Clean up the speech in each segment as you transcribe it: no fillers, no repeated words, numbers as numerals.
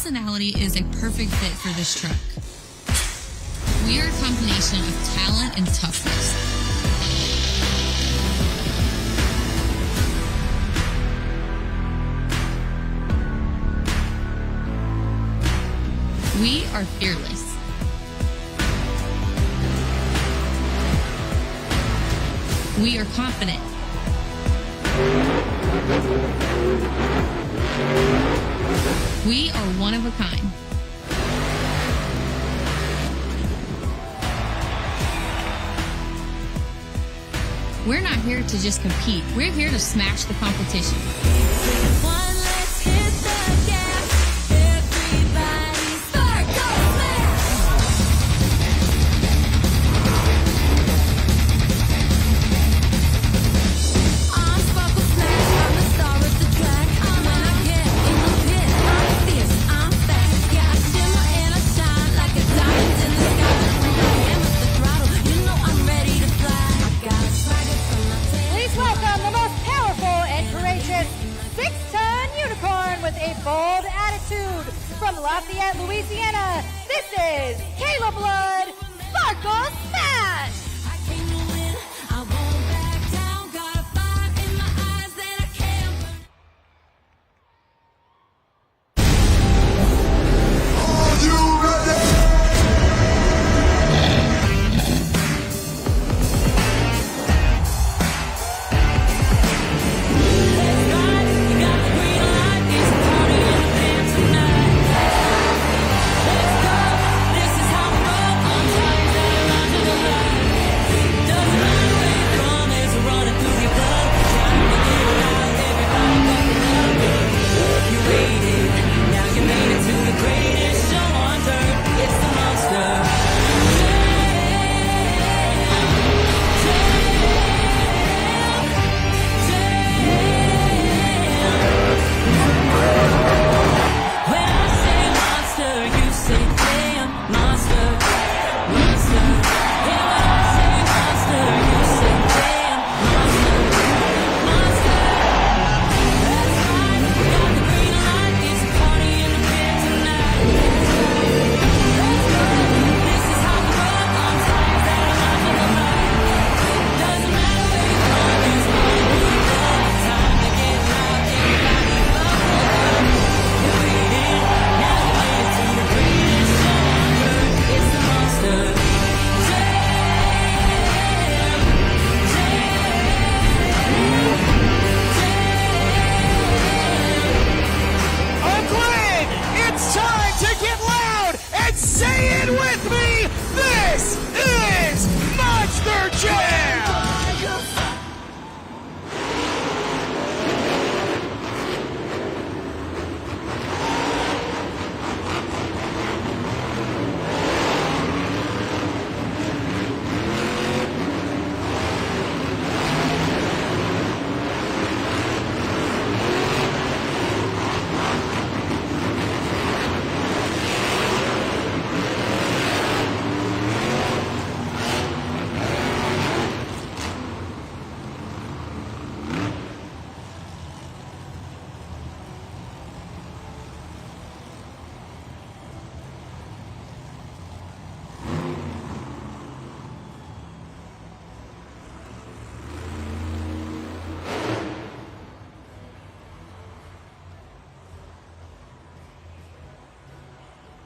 personality is a perfect fit for this truck. We are a combination of talent and toughness. We are fearless. We are confident. We are one of a kind. We're not here to just compete. We're here to smash the competition. From Lafayette, Louisiana, this is Kayla Blood, Sparkle Smash!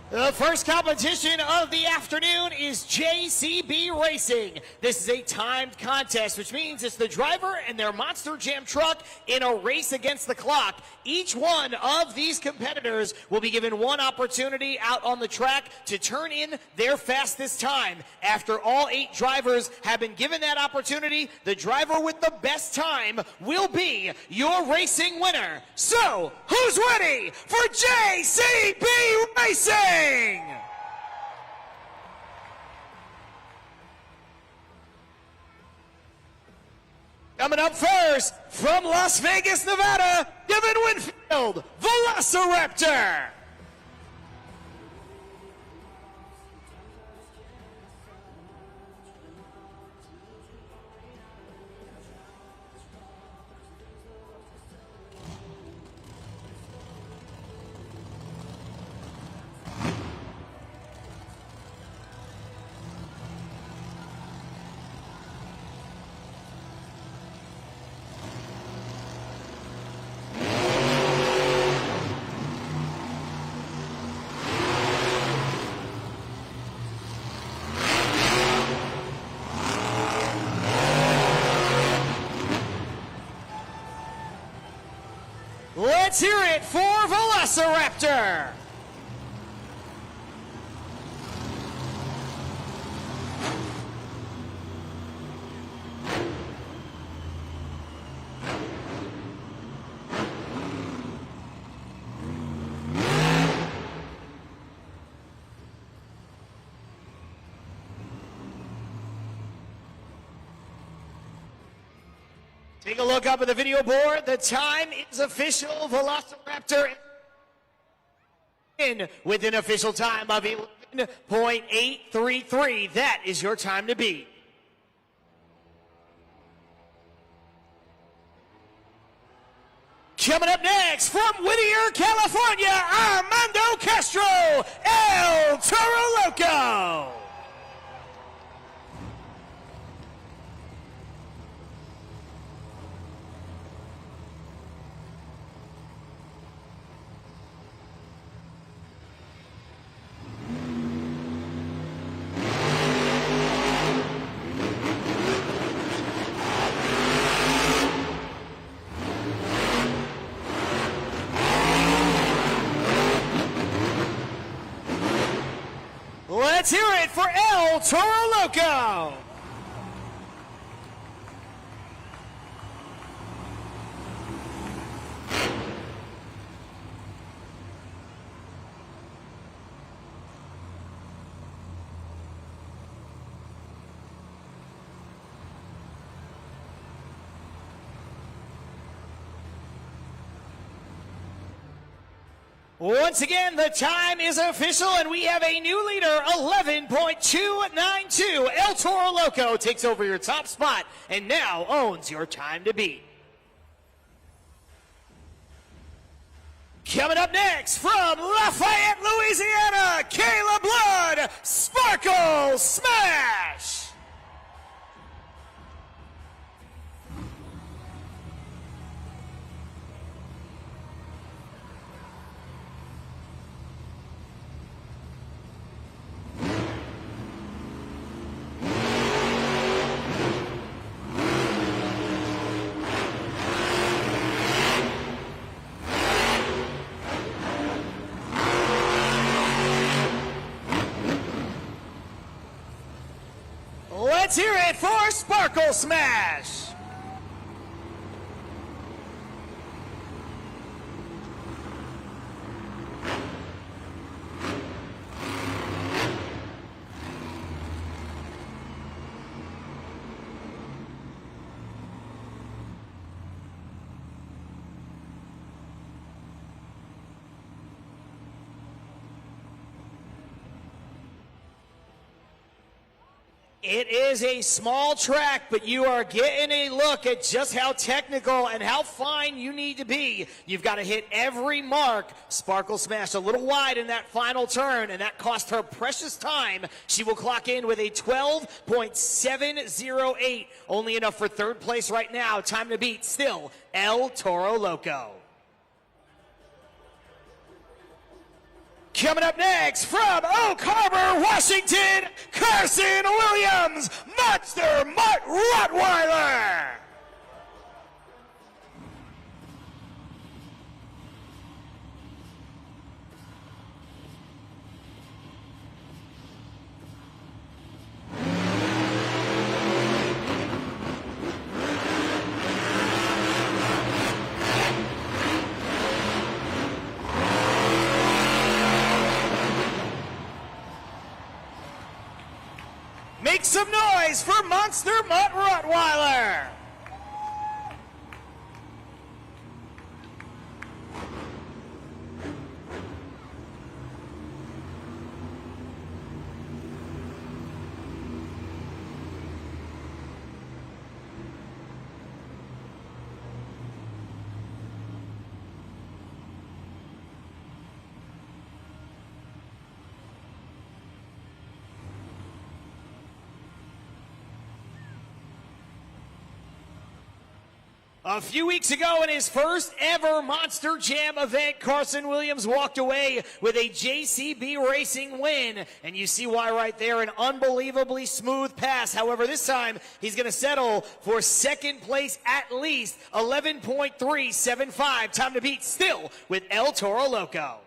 The first competition of the afternoon is JCB Racing. This is a timed contest, which means it's the driver and their Monster Jam truck in a race against the clock. Each one of these competitors will be given one opportunity out on the track to turn in their fastest time. After all 8 drivers have been given that opportunity, the driver with the best time will be your racing winner. So, who's ready for JCB Racing? Coming up first, from Las Vegas, Nevada, Devin Winfield, Velociraptor. Velociraptor. Take a look up at the video board. The time is official. Velociraptor in with an official time of 11.833. That is your time to beat. Coming up next from Whittier, California, Armando Castro, El Toro Loco. Let's hear it for El Toro Loco. Once again, the time is official, and we have a new leader, 11.292. El Toro Loco takes over your top spot and now owns your time to beat. Coming up next from Lafayette, Louisiana, Kayla Blood, Sparkle Smash. Let's hear it for Sparkle Smash. It is a small track, but you are getting a look at just how technical and how fine you need to be. You've got to hit every mark. Sparkle Smash a little wide in that final turn, and that cost her precious time. She will clock in with a 12.708. Only enough for third place right now. Time to beat still El Toro Loco. Coming up next from Oak Harbor, Washington, Carson Williams, Monster Mutt Rottweiler. Make some noise for Monster Mutt Rottweiler. A few weeks ago in his first ever Monster Jam event, Carson Williams walked away with a JCB Racing win. And you see why right there, an unbelievably smooth pass. However, this time he's going to settle for second place at least, 11.375. Time to beat still with El Toro Loco.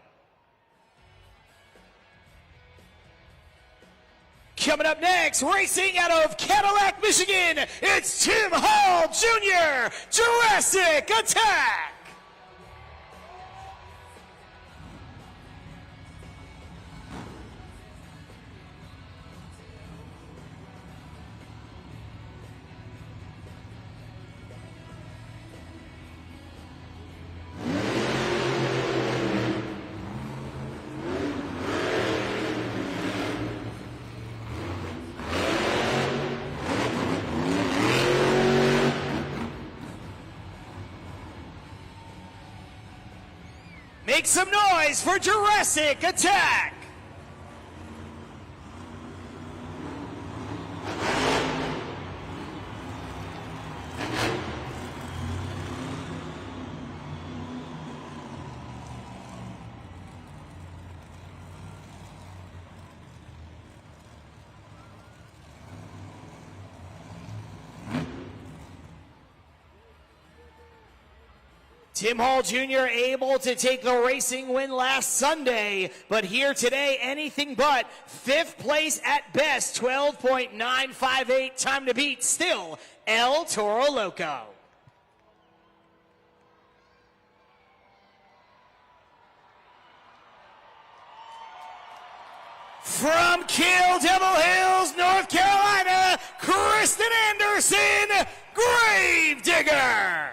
Coming up next, racing out of Cadillac, Michigan, it's Tim Hall Jr., Jurassic Attack! Make some noise for Jurassic Attack! Tim Hall Jr. able to take the racing win last Sunday, but here today, anything but fifth place at best, 12.958. Time to beat still, El Toro Loco. From Kill Devil Hills, North Carolina, Kristen Anderson, Gravedigger.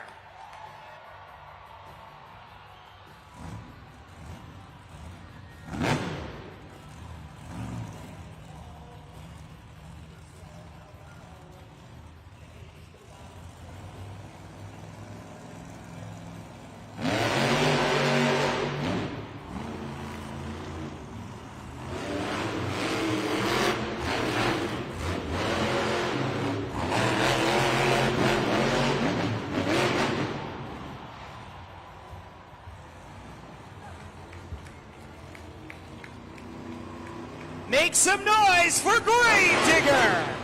Make some noise for Gravedigger!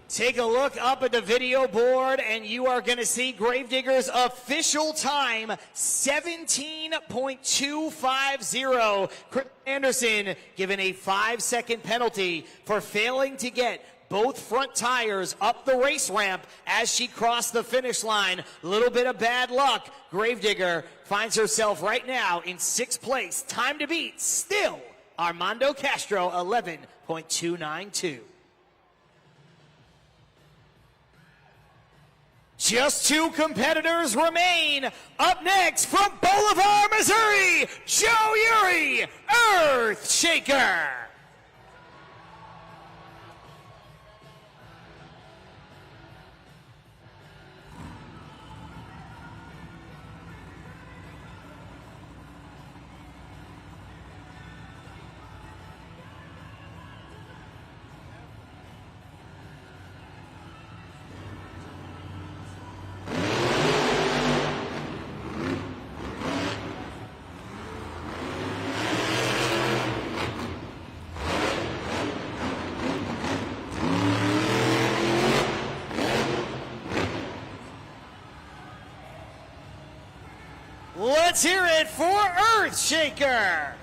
Take a look up at the video board and you are going to see Gravedigger's official time, 17.250. Chris Anderson given a 5-second penalty for failing to get both front tires up the race ramp as she crossed the finish line. A little bit of bad luck. Gravedigger finds herself right now in 6th place. Time to beat still Armando Castro, 11.292. Just 2 competitors remain. Up next from Bolivar, Missouri, Joe Uri, Earth Shaker. Let's hear it for Earthshaker.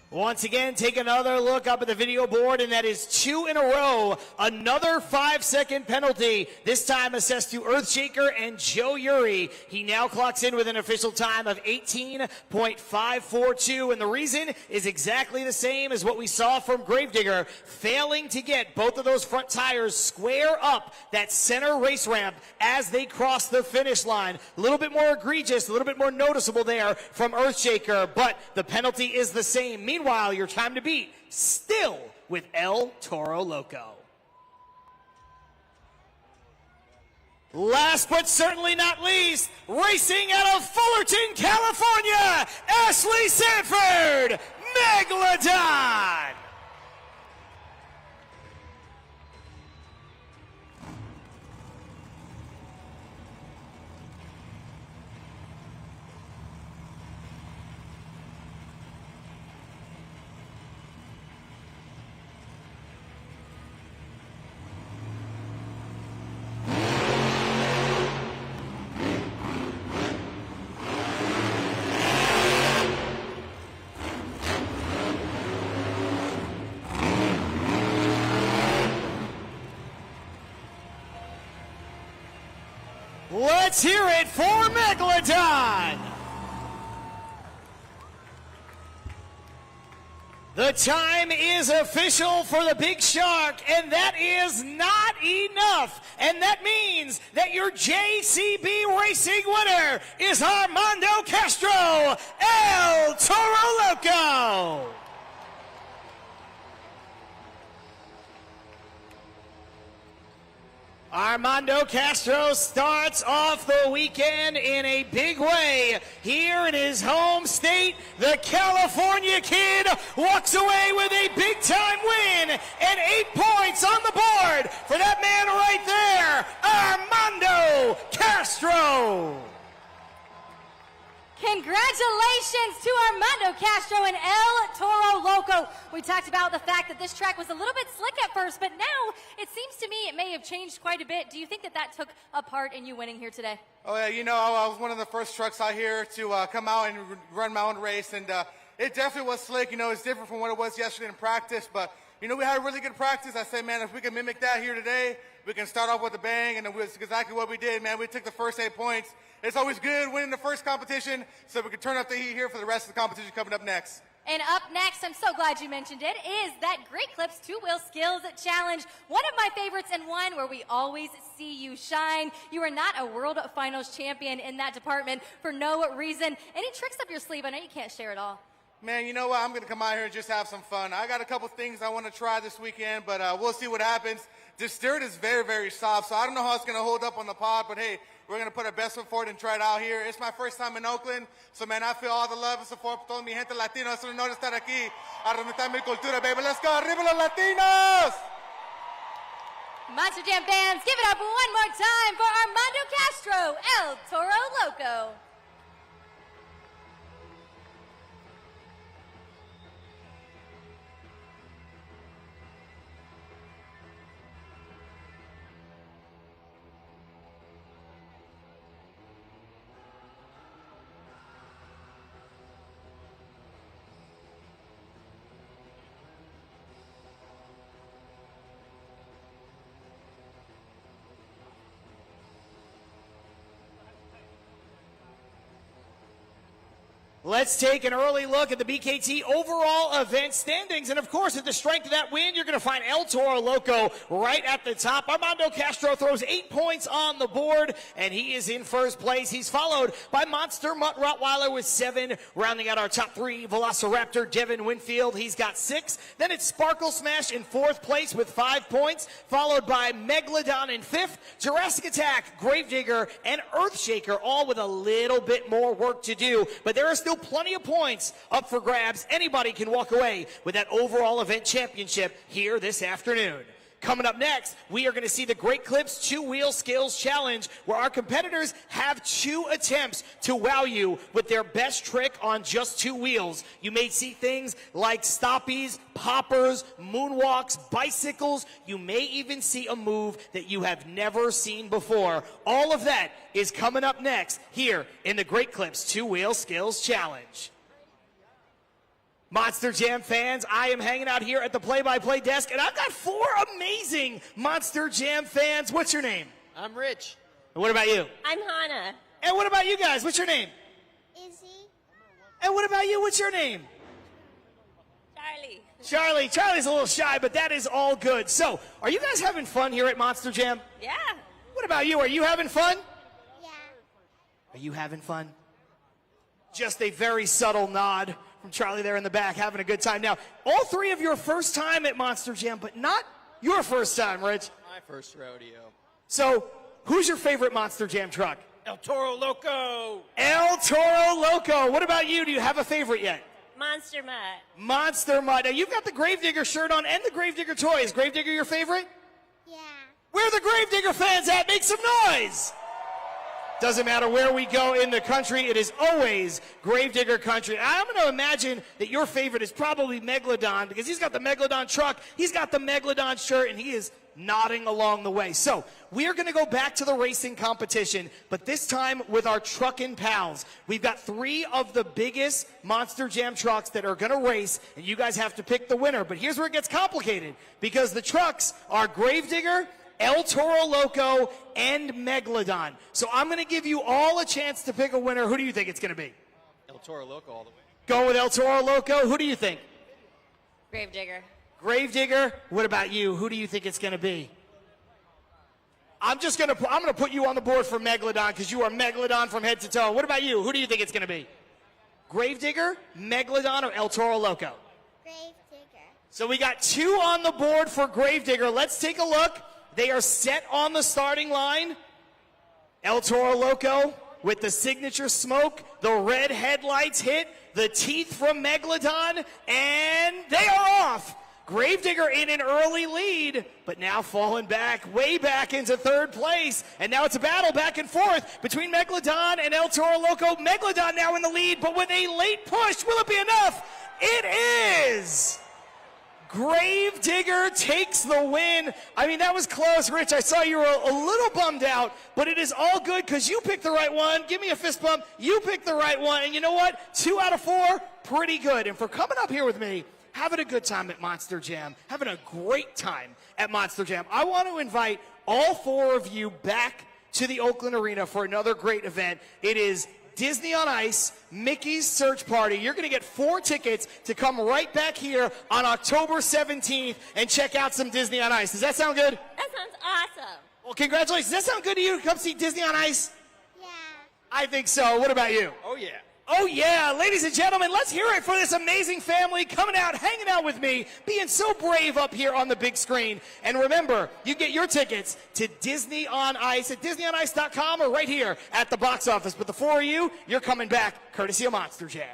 Once again, take another look up at the video board, and that is 2 in a row. Another 5-second penalty, this time assessed to Earthshaker and Joe Uri. He now clocks in with an official time of 18.542, and the reason is exactly the same as what we saw from Gravedigger, failing to get both of those front tires square up that center race ramp as they cross the finish line. A little bit more egregious, a little bit more noticeable there from Earthshaker, but the penalty is the same. Meanwhile, your time to beat still with El Toro Loco. Last but certainly not least, racing out of Fullerton, California, Ashley Sanford, Megalodon. Let's hear it for Megalodon. The time is official for the Big Shark, and that is not enough. And that means that your JCB Racing winner is Armando Castro, El Toro Loco. Armando Castro starts off the weekend in a big way. Here in his home state, the California kid walks away with a big-time win and 8 points on the board for that man right there, Armando Castro. Congratulations to Armando Castro and El Toro Loco. We talked about the fact that this track was a little bit slick at first, but now it seems to me it may have changed quite a bit. Do you think that that took a part in you winning here today? Oh, yeah, you know, I was one of the first trucks out here to come out and run my own race, and it definitely was slick. You know, it's different from what it was yesterday in practice, but, you know, we had a really good practice. I said, man, if we can mimic that here today, we can start off with a bang, and it was exactly what we did, man. We took the first 8 points. It's always good winning the first competition so we can turn up the heat here for the rest of the competition coming up next. And up next, I'm so glad you mentioned it, is that Great Clips Two-Wheel Skills Challenge. One of my favorites and one where we always see you shine. You are not a World Finals champion in that department for no reason. Any tricks up your sleeve? I know you can't share it all. Man, you know what? I'm going to come out here and just have some fun. I got a couple things I want to try this weekend, but we'll see what happens. This dirt is very, very soft, so I don't know how it's going to hold up on the pod, but hey, we're going to put our best foot forward and try it out here. It's my first time in Oakland, so man, I feel all the love and support for toda mi gente latino. Es un honor estar aquí a representar mi cultura, baby. Let's go, arriba los latinos! Monster Jam fans, give it up one more time for Armando Castro, El Toro Loco. Let's take an early look at the BKT overall event standings. And of course, at the strength of that win, you're going to find El Toro Loco right at the top. Armando Castro throws 8 points on the board, and he is in first place. He's followed by Monster Mutt Rottweiler with 7, rounding out our top 3. Velociraptor Devin Winfield, he's got 6. Then it's Sparkle Smash in 4th place with 5 points, followed by Megalodon in 5th, Jurassic Attack, Gravedigger, and Earthshaker, all with a little bit more work to do. But there are still plenty of points up for grabs. Anybody can walk away with that overall event championship here this afternoon. Coming up next, we are going to see the Great Clips Two-Wheel Skills Challenge, where our competitors have 2 attempts to wow you with their best trick on just 2 wheels. You may see things like stoppies, poppers, moonwalks, bicycles. You may even see a move that you have never seen before. All of that is coming up next here in the Great Clips Two-Wheel Skills Challenge. Monster Jam fans, I am hanging out here at the play-by-play desk, and I've got 4 amazing Monster Jam fans. What's your name? I'm Rich. And what about you? I'm Hannah. And what about you guys? What's your name? Izzy. And what about you? What's your name? Charlie. Charlie's a little shy, but that is all good. So, are you guys having fun here at Monster Jam? Yeah. What about you? Are you having fun? Yeah. Are you having fun? Just a very subtle nod from Charlie there in the back, having a good time. Now, all 3 of your first time at Monster Jam, but not your first time, Rich. My first rodeo. So, who's your favorite Monster Jam truck? El Toro Loco. El Toro Loco. What about you? Do you have a favorite yet? Monster Mutt. Monster Mud. Now, you've got the Gravedigger shirt on and the Gravedigger toy. Is Gravedigger your favorite? Yeah. Where are the Gravedigger fans at? Make some noise! Doesn't matter where we go in the country, it is always Gravedigger country. I'm going to imagine that your favorite is probably Megalodon, because he's got the Megalodon truck, he's got the Megalodon shirt, and he is nodding along the way. So, we are going to go back to the racing competition, but this time with our truckin' pals. We've got 3 of the biggest Monster Jam trucks that are going to race, and you guys have to pick the winner. But here's where it gets complicated, because the trucks are Gravedigger, El Toro Loco, and Megalodon. So I'm going to give you all a chance to pick a winner. Who do you think it's going to be? El Toro Loco all the way. Go with El Toro Loco. Who do you think? Gravedigger. Gravedigger. What about you? Who do you think it's going to be? I'm going to put you on the board for Megalodon, because you are Megalodon from head to toe. What about you? Who do you think it's going to be? Gravedigger, Megalodon, or El Toro Loco? Gravedigger. So we got 2 on the board for Gravedigger. Let's take a look. They are set on the starting line. El Toro Loco with the signature smoke, the red headlights hit, the teeth from Megalodon, and they are off. Gravedigger in an early lead, but now falling back, way back into 3rd place. And now it's a battle back and forth between Megalodon and El Toro Loco. Megalodon now in the lead, but with a late push, will it be enough? It is! Gravedigger takes the win. I mean, that was close, Rich. I saw you were a little bummed out, but it is all good because you picked the right one. Give me a fist bump. You picked the right one. And you know what? 2 out of 4, pretty good. And for coming up here with me, having a good time at Monster Jam, having a great time at Monster Jam, I want to invite all 4 of you back to the Oakland Arena for another great event. It is Disney on Ice, Mickey's Search Party. You're going to get 4 tickets to come right back here on October 17th and check out some Disney on Ice. Does that sound good? That sounds awesome. Well, congratulations. Does that sound good to you to come see Disney on Ice? Yeah. I think so. What about you? Oh, yeah. Oh, yeah. Ladies and gentlemen, let's hear it for this amazing family coming out, hanging out with me, being so brave up here on the big screen. And remember, you get your tickets to Disney on Ice at DisneyOnIce.com or right here at the box office. But the 4 of you, you're coming back courtesy of Monster Jam.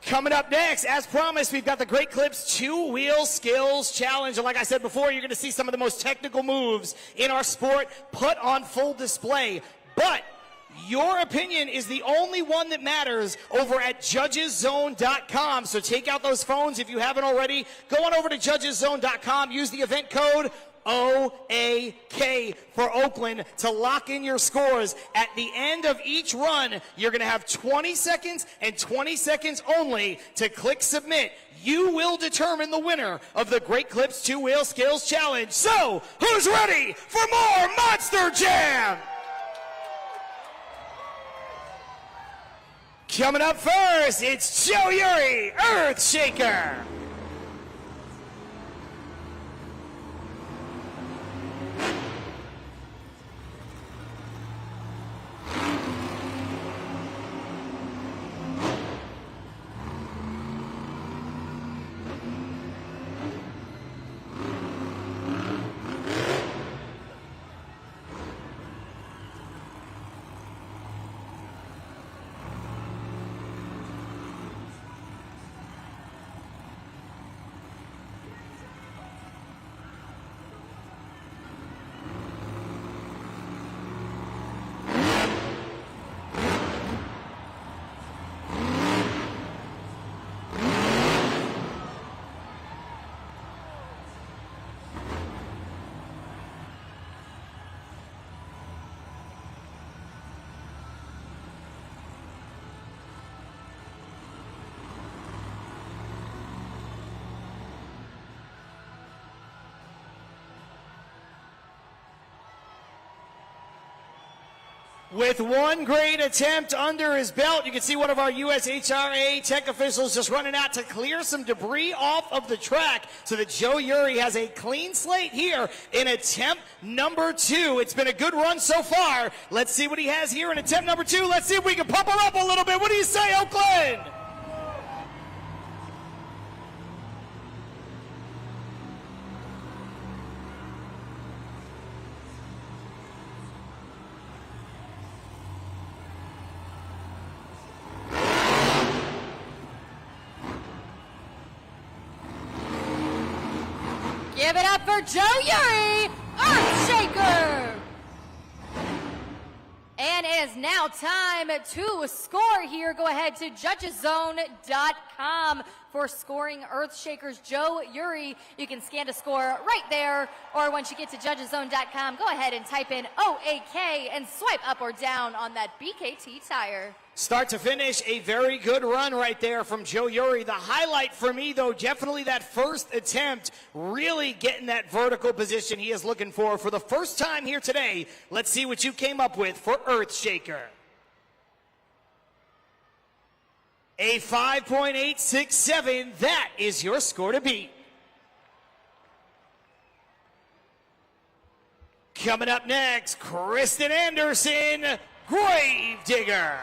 Coming up next, as promised, we've got the Great Clips 2-Wheel Skills Challenge. And like I said before, you're going to see some of the most technical moves in our sport put on full display. But your opinion is the only one that matters over at judgeszone.com. So take out those phones if you haven't already. Go on over to judgeszone.com. Use the event code OAK for Oakland to lock in your scores. At the end of each run, you're going to have 20 seconds and 20 seconds only to click submit. You will determine the winner of the Great Clips 2-Wheel Skills Challenge. So, who's ready for more Monster Jam? Coming up first, it's Joe Uri, Earthshaker. With one great attempt under his belt, you can see one of our USHRA tech officials just running out to clear some debris off of the track so that Joe Uri has a clean slate here in attempt number 2. It's been a good run so far. Let's see what he has here in attempt number 2. Let's see if we can pump her up a little bit. What do you say, Oakland? Give it up for Joe Uri, Earthshaker! And it is now time to score here. Go ahead to judgeszone.com for scoring Earthshakers Joe Uri. You can scan to score right there, or once you get to judgeszone.com, go ahead and type in OAK and swipe up or down on that BKT tire. Start to finish, a very good run right there from Joe Uri. The highlight for me, though, definitely that first attempt, really getting that vertical position he is looking for the first time here today. Let's see what you came up with for Earthshaker. A 5.867, that is your score to beat. Coming up next, Kristen Anderson, Gravedigger.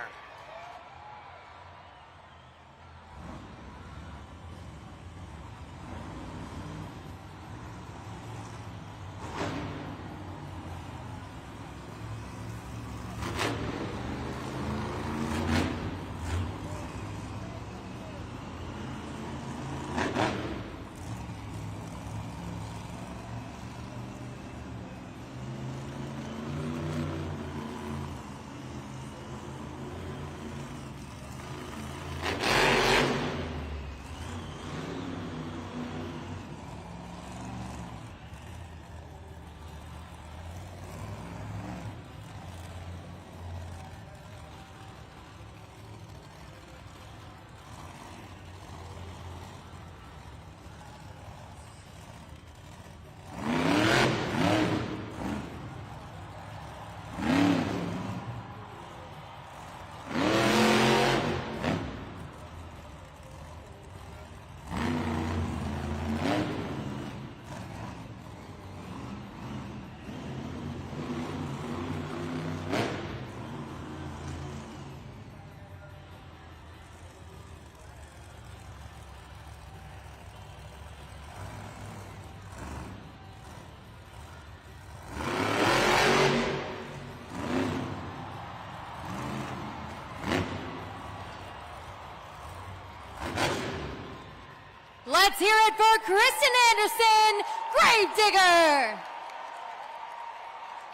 Let's hear it for Kristen Anderson, Gravedigger.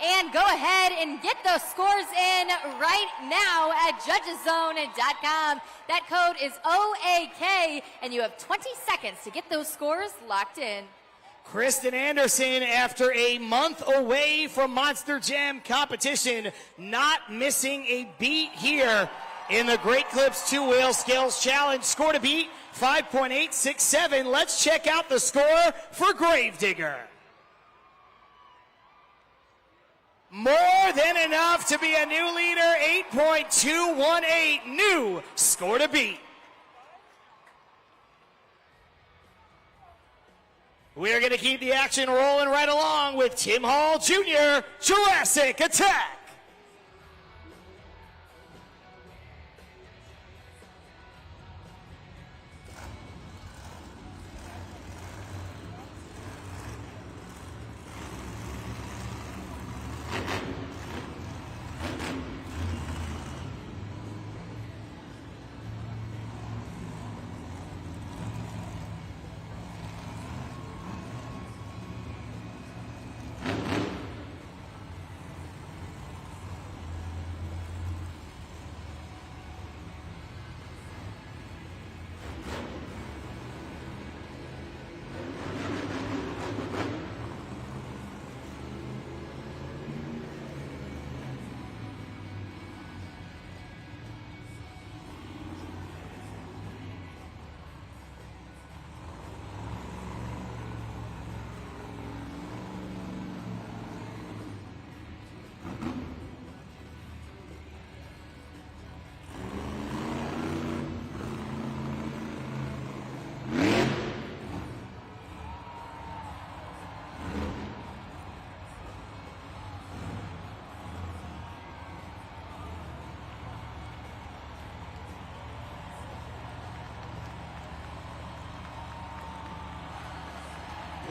And go ahead and get those scores in right now at judgeszone.com. That code is OAK, and you have 20 seconds to get those scores locked in. Kristen Anderson, after a month away from Monster Jam competition, not missing a beat here in the Great Clips 2-Wheel Skills Challenge. Score to beat, 5.867. Let's check out the score for Gravedigger. More than enough to be a new leader, 8.218. New score to beat. We're going to keep the action rolling right along with Tim Hall Jr., Jurassic Attack.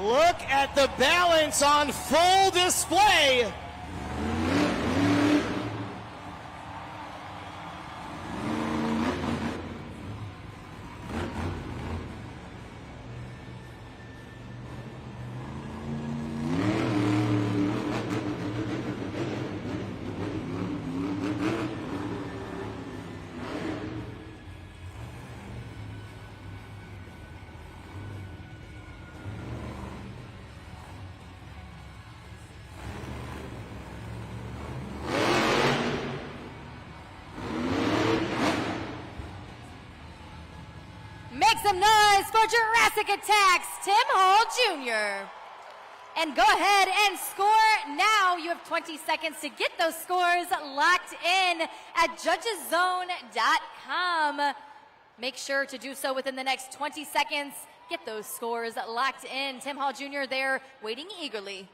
Look at the balance on full display. Make some noise for Jurassic Attack's Tim Hall Jr. And go ahead and score now. You have 20 seconds to get those scores locked in at judgeszone.com. Make sure to do so within the next 20 seconds. Get those scores locked in. Tim Hall Jr. there waiting eagerly.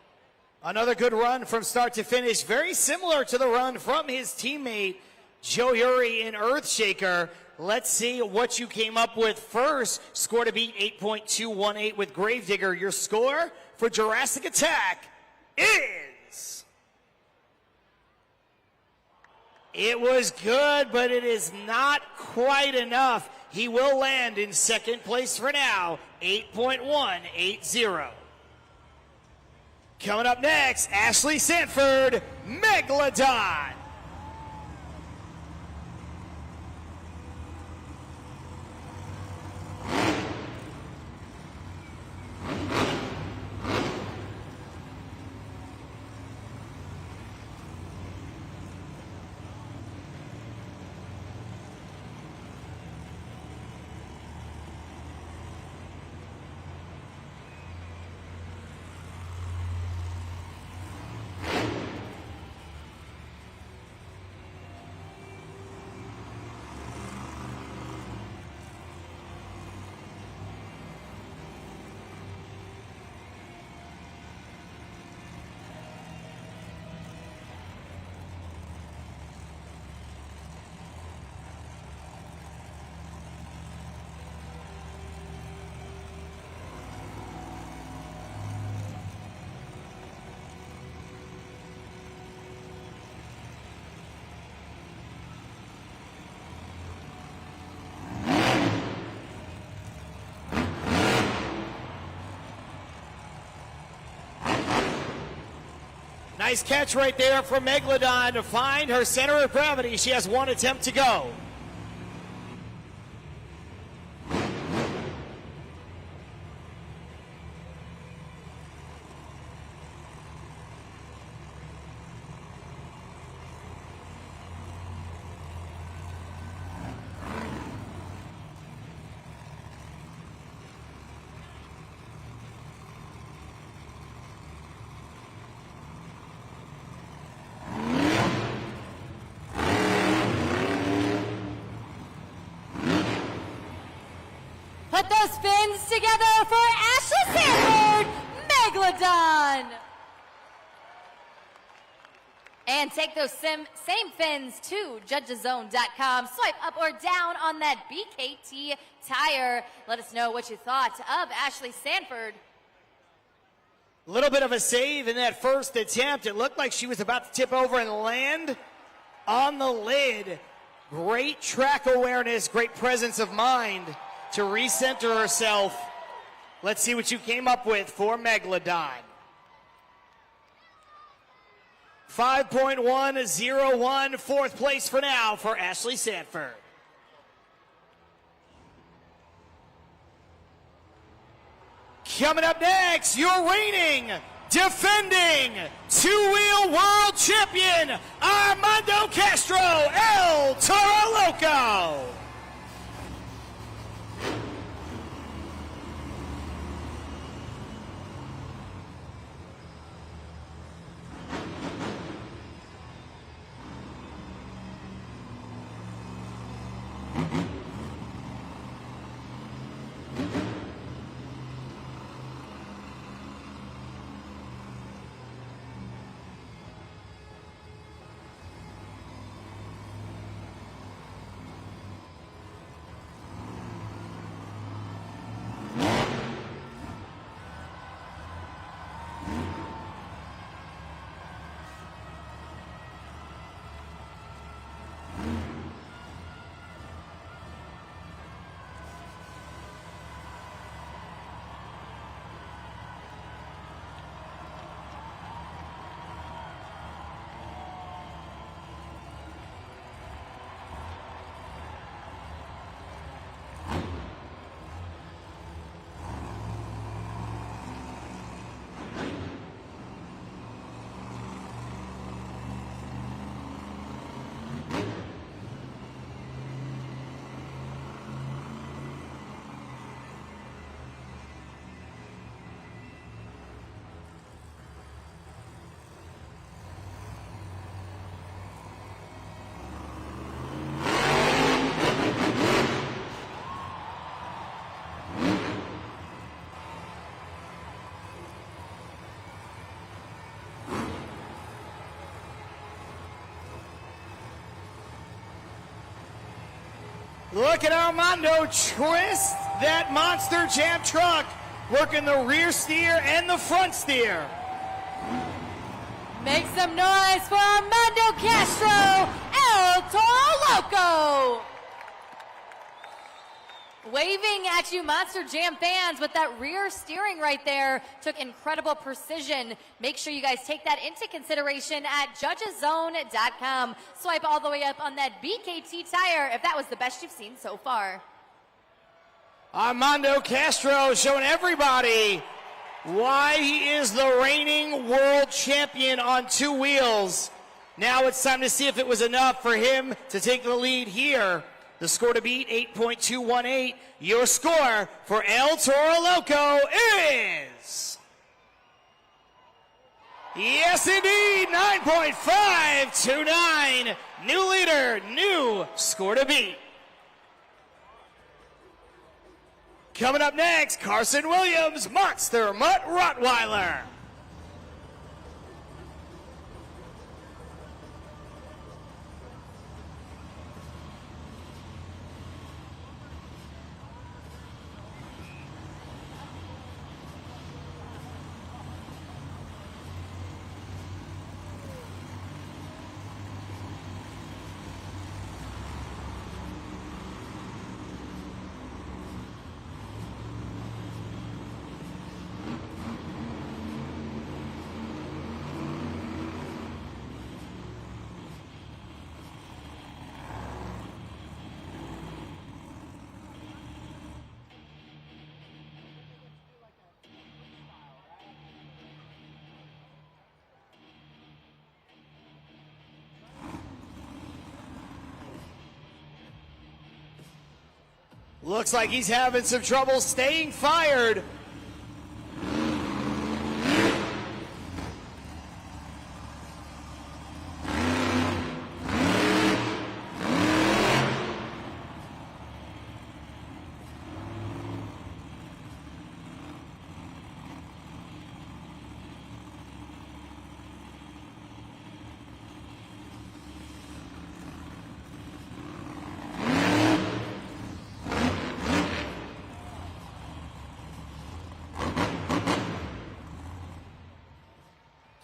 Another good run from start to finish, very similar to the run from his teammate Joe Uri in Earthshaker. Let's see what you came up with first. Score to beat 8.218 with Gravedigger. Your score for Jurassic Attack is... It was good, but it is not quite enough. He will land in second place for now, 8.180. Coming up next, Ashley Sanford, Megalodon. Nice catch right there from Megalodon to find her center of gravity. She has one attempt to go. Put those fins together for Ashley Sanford, Megalodon. And take those same fins to judgeszone.com. Swipe up or down on that BKT tire. Let us know what you thought of Ashley Sanford. A little bit of a save in that first attempt. It looked like she was about to tip over and land on the lid. Great track awareness, great presence of mind to recenter herself. Let's see what you came up with for Megalodon. 5.101, fourth place for now for Ashley Sanford. Coming up next, your reigning, defending, two-wheel world champion, Armando Castro, El Toro Loco. Look at Armando twist that Monster Jam truck, working the rear steer and the front steer. Make some noise for Armando Castro, El Toro Loco. Waving at you Monster Jam fans, but that rear steering right there took incredible precision. Make sure you guys take that into consideration at judgeszone.com. Swipe all the way up on that BKT tire if that was the best you've seen so far. Armando Castro showing everybody why he is the reigning world champion on two wheels. Now it's time to see if it was enough for him to take the lead here. The score to beat, 8.218. Your score for El Toro Loco is... Yes, indeed, 9.529. New leader, new score to beat. Coming up next, Carson Williams, Monster Mutt Rottweiler. Looks like he's having some trouble staying fired.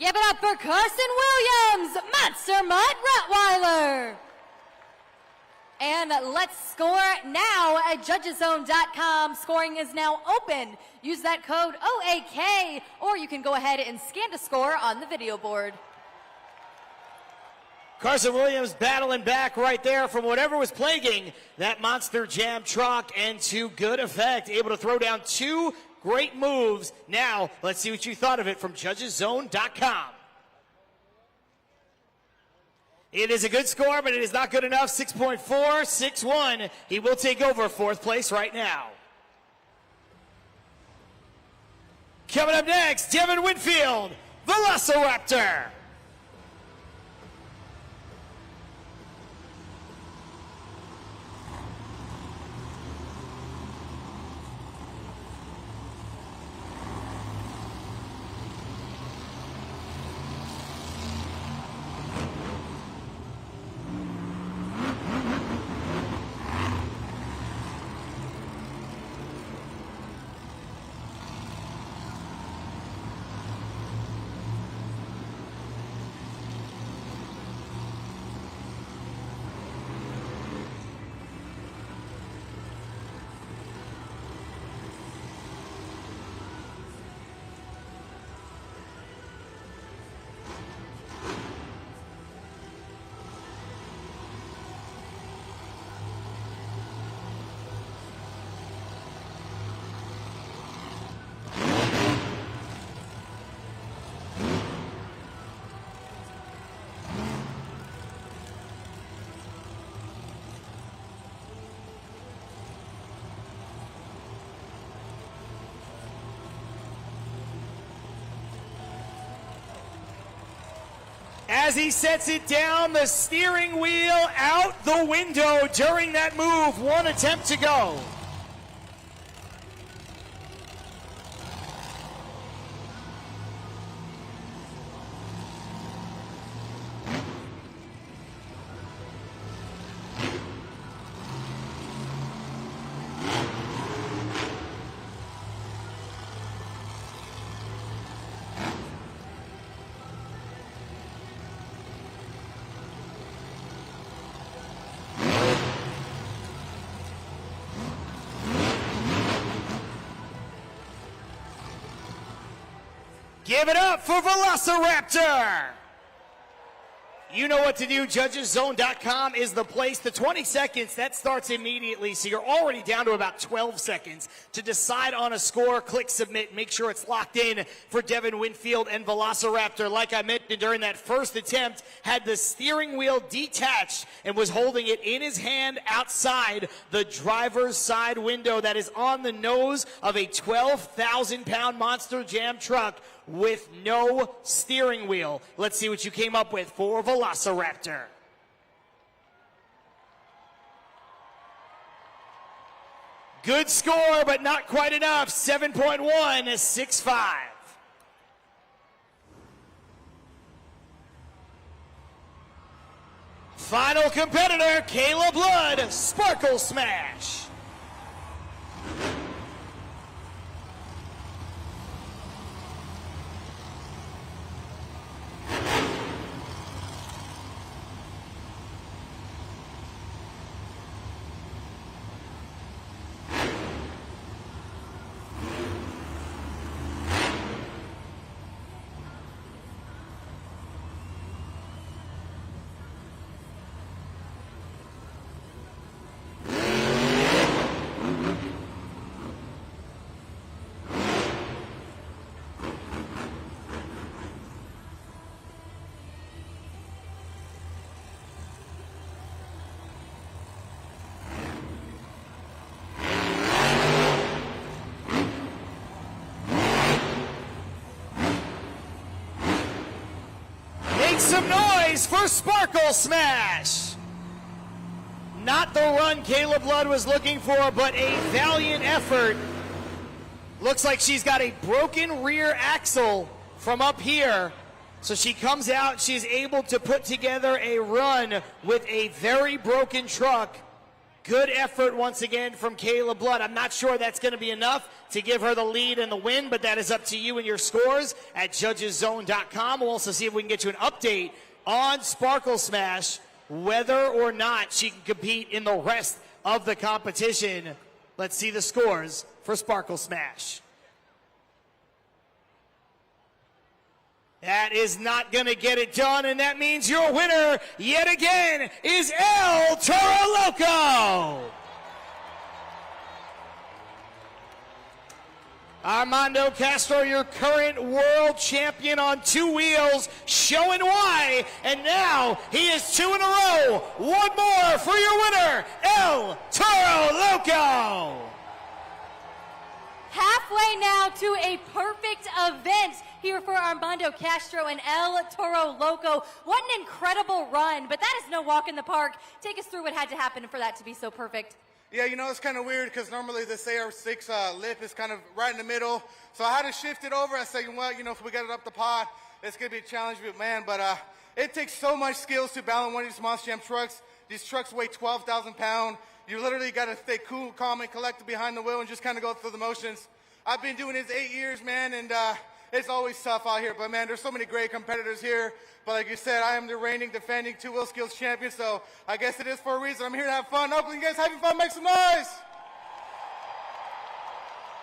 Give it up for Carson Williams, Monster Mutt Rottweiler. And let's score now at judgeszone.com. Scoring is now open. Use that code OAK, or you can go ahead and scan to score on the video board. Carson Williams battling back right there from whatever was plaguing that Monster Jam truck, and to good effect, able to throw down two great moves. Now, let's see what you thought of it from judgeszone.com. It is a good score, but it is not good enough. 6.461. He will take over fourth place right now. Coming up next, Devin Whitfield, Velociraptor. As he sets it down, the steering wheel out the window during that move. One attempt to go. Give it up for Velociraptor. You know what to do. JudgesZone.com is the place. The 20 seconds, that starts immediately, so you're already down to about 12 seconds to decide on a score. Click submit. Make sure it's locked in for Devin Winfield and Velociraptor. Like I mentioned during that first attempt, had the steering wheel detached and was holding it in his hand outside the driver's side window that is on the nose of a 12,000-pound Monster Jam truck with no steering wheel. Let's see what you came up with for Velociraptor. Good score, but not quite enough. 7.165. Final competitor, Kayla Blood, Sparkle Smash. Make some noise for Sparkle Smash. Not the run Kayla Blood was looking for, but a valiant effort. Looks like she's got a broken rear axle from up here. So she comes out, she's able to put together a run with a very broken truck. Good effort once again from Kayla Blood. I'm not sure that's going to be enough to give her the lead and the win, but that is up to you and your scores at JudgesZone.com. We'll also see if we can get you an update on Sparkle Smash, whether or not she can compete in the rest of the competition. Let's see the scores for Sparkle Smash. That is not going to get it done, and that means your winner, yet again, is El Toro Loco. Armando Castro, your current world champion on two wheels, showing why. And now he is 2 in a row. One more for your winner, El Toro Loco. Halfway now to a perfect event here for Armando Castro and El Toro Loco. What an incredible run, but that is no walk in the park. Take us through what had to happen for that to be so perfect. Yeah, you know, it's kind of weird because normally this AR6 lip is kind of right in the middle. So I had to shift it over. I said, well, you know, if we get it up the pot, it's going to be a challenge, man. But it takes so much skills to balance one of these Monster Jam trucks. These trucks weigh 12,000 pounds. You literally got to stay cool, calm, and collected behind the wheel and just kind of go through the motions. I've been doing this 8 years, man, and it's always tough out here. But, man, there's so many great competitors here. But like you said, I am the reigning, defending two-wheel skills champion, so I guess it is for a reason. I'm here to have fun. Oakland, you guys having fun? Make some noise!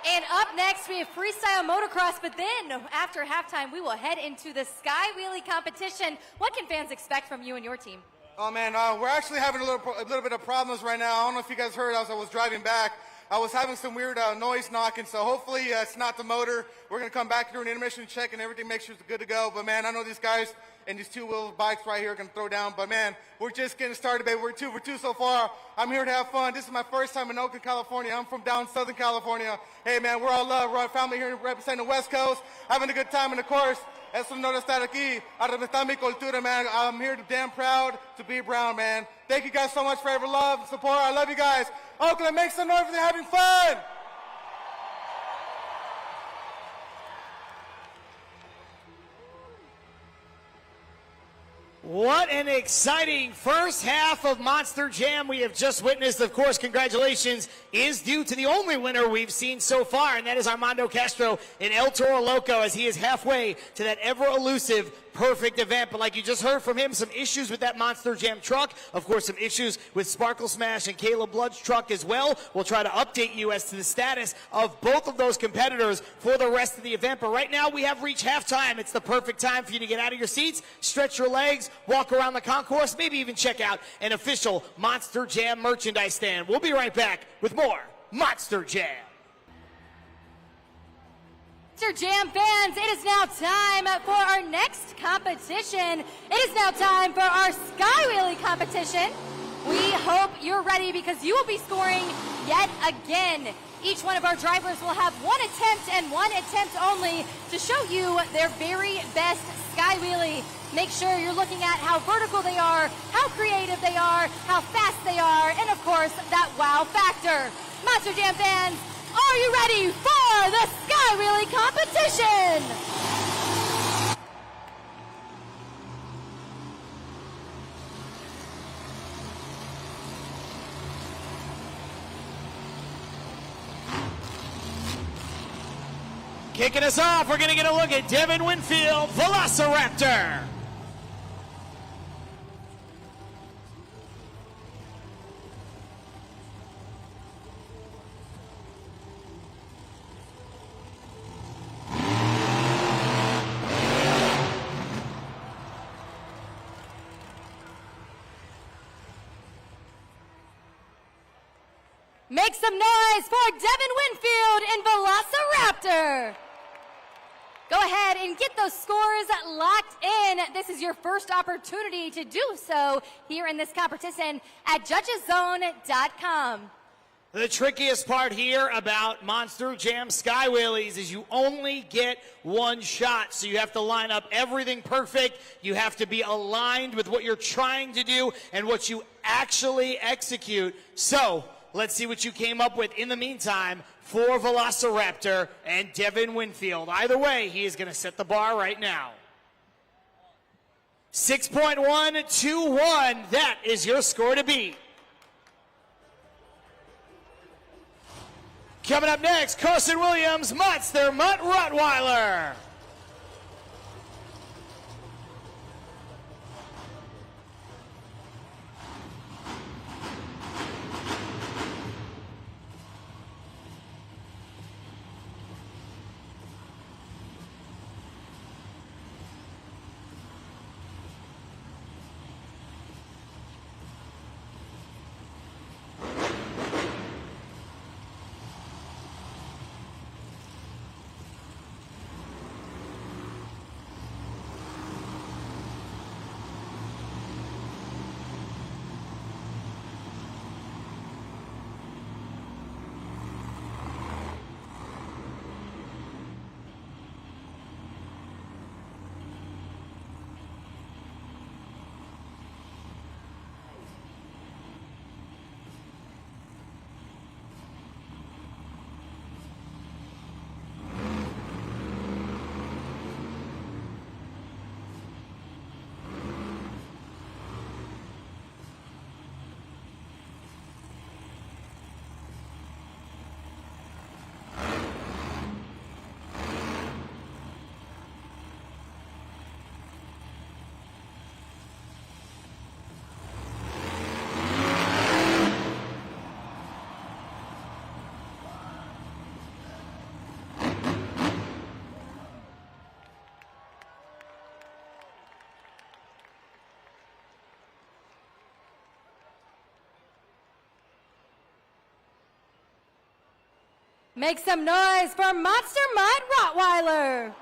And up next, we have freestyle motocross, but then after halftime, we will head into the Sky Wheelie competition. What can fans expect from you and your team? Oh, man, we're actually having a little bit of problems right now. I don't know if you guys heard as I was driving back. I was having some weird noise knocking, so hopefully it's not the motor. We're going to come back during intermission check and everything, make sure it's good to go. But, man, I know these guys and these two-wheel bikes right here are going to throw down. But, man, we're just getting started, baby. We're 2 for 2 so far. I'm here to have fun. This is my first time in Oakland, California. I'm from down Southern California. Hey, man, we're all love. We're our family here representing the West Coast, having a good time. And, of course, eso no estar aquí a representar mi cultura, man. I'm here to damn proud to be brown, man. Thank you guys so much for every love and support. I love you guys. Oakland, make some noise for they're having fun. What an exciting first half of Monster Jam we have just witnessed. Of course, congratulations is due to the only winner we've seen so far, and that is Armando Castro in El Toro Loco, as he is halfway to that ever-elusive perfect event. But like you just heard from him, some issues with that Monster Jam truck. Of course, some issues with Sparkle Smash and Caleb Blood's truck as well. We'll try to update you as to the status of both of those competitors for the rest of the event. But right now, we have reached halftime. It's the perfect time for you to get out of your seats, stretch your legs, walk around the concourse, maybe even check out an official Monster Jam merchandise stand. We'll be right back with more Monster Jam. Monster Jam fans, it is now time for our next competition. It is now time for our Sky Wheelie competition. We hope you're ready because you will be scoring yet again. Each one of our drivers will have one attempt and one attempt only to show you their very best Sky Wheelie. Make sure you're looking at how vertical they are, how creative they are, how fast they are, and of course, that wow factor. Monster Jam fans, are you ready for the Sky Wheelie competition? Kicking us off, we're going to get a look at Devin Winfield, Velociraptor. Make some noise for Devin Winfield in Velociraptor. Go ahead and get those scores locked in. This is your first opportunity to do so here in this competition at judgeszone.com. The trickiest part here about Monster Jam Sky Wheelies is you only get one shot, so you have to line up everything perfect. You have to be aligned with what you're trying to do and what you actually execute. So let's see what you came up with in the meantime for Velociraptor and Devin Winfield. Either way, he is going to set the bar right now. 6.121, that is your score to beat. Coming up next, Carson Williams, Mutts, their Mutt Rottweiler. Make some noise for Monster Mutt Rottweiler.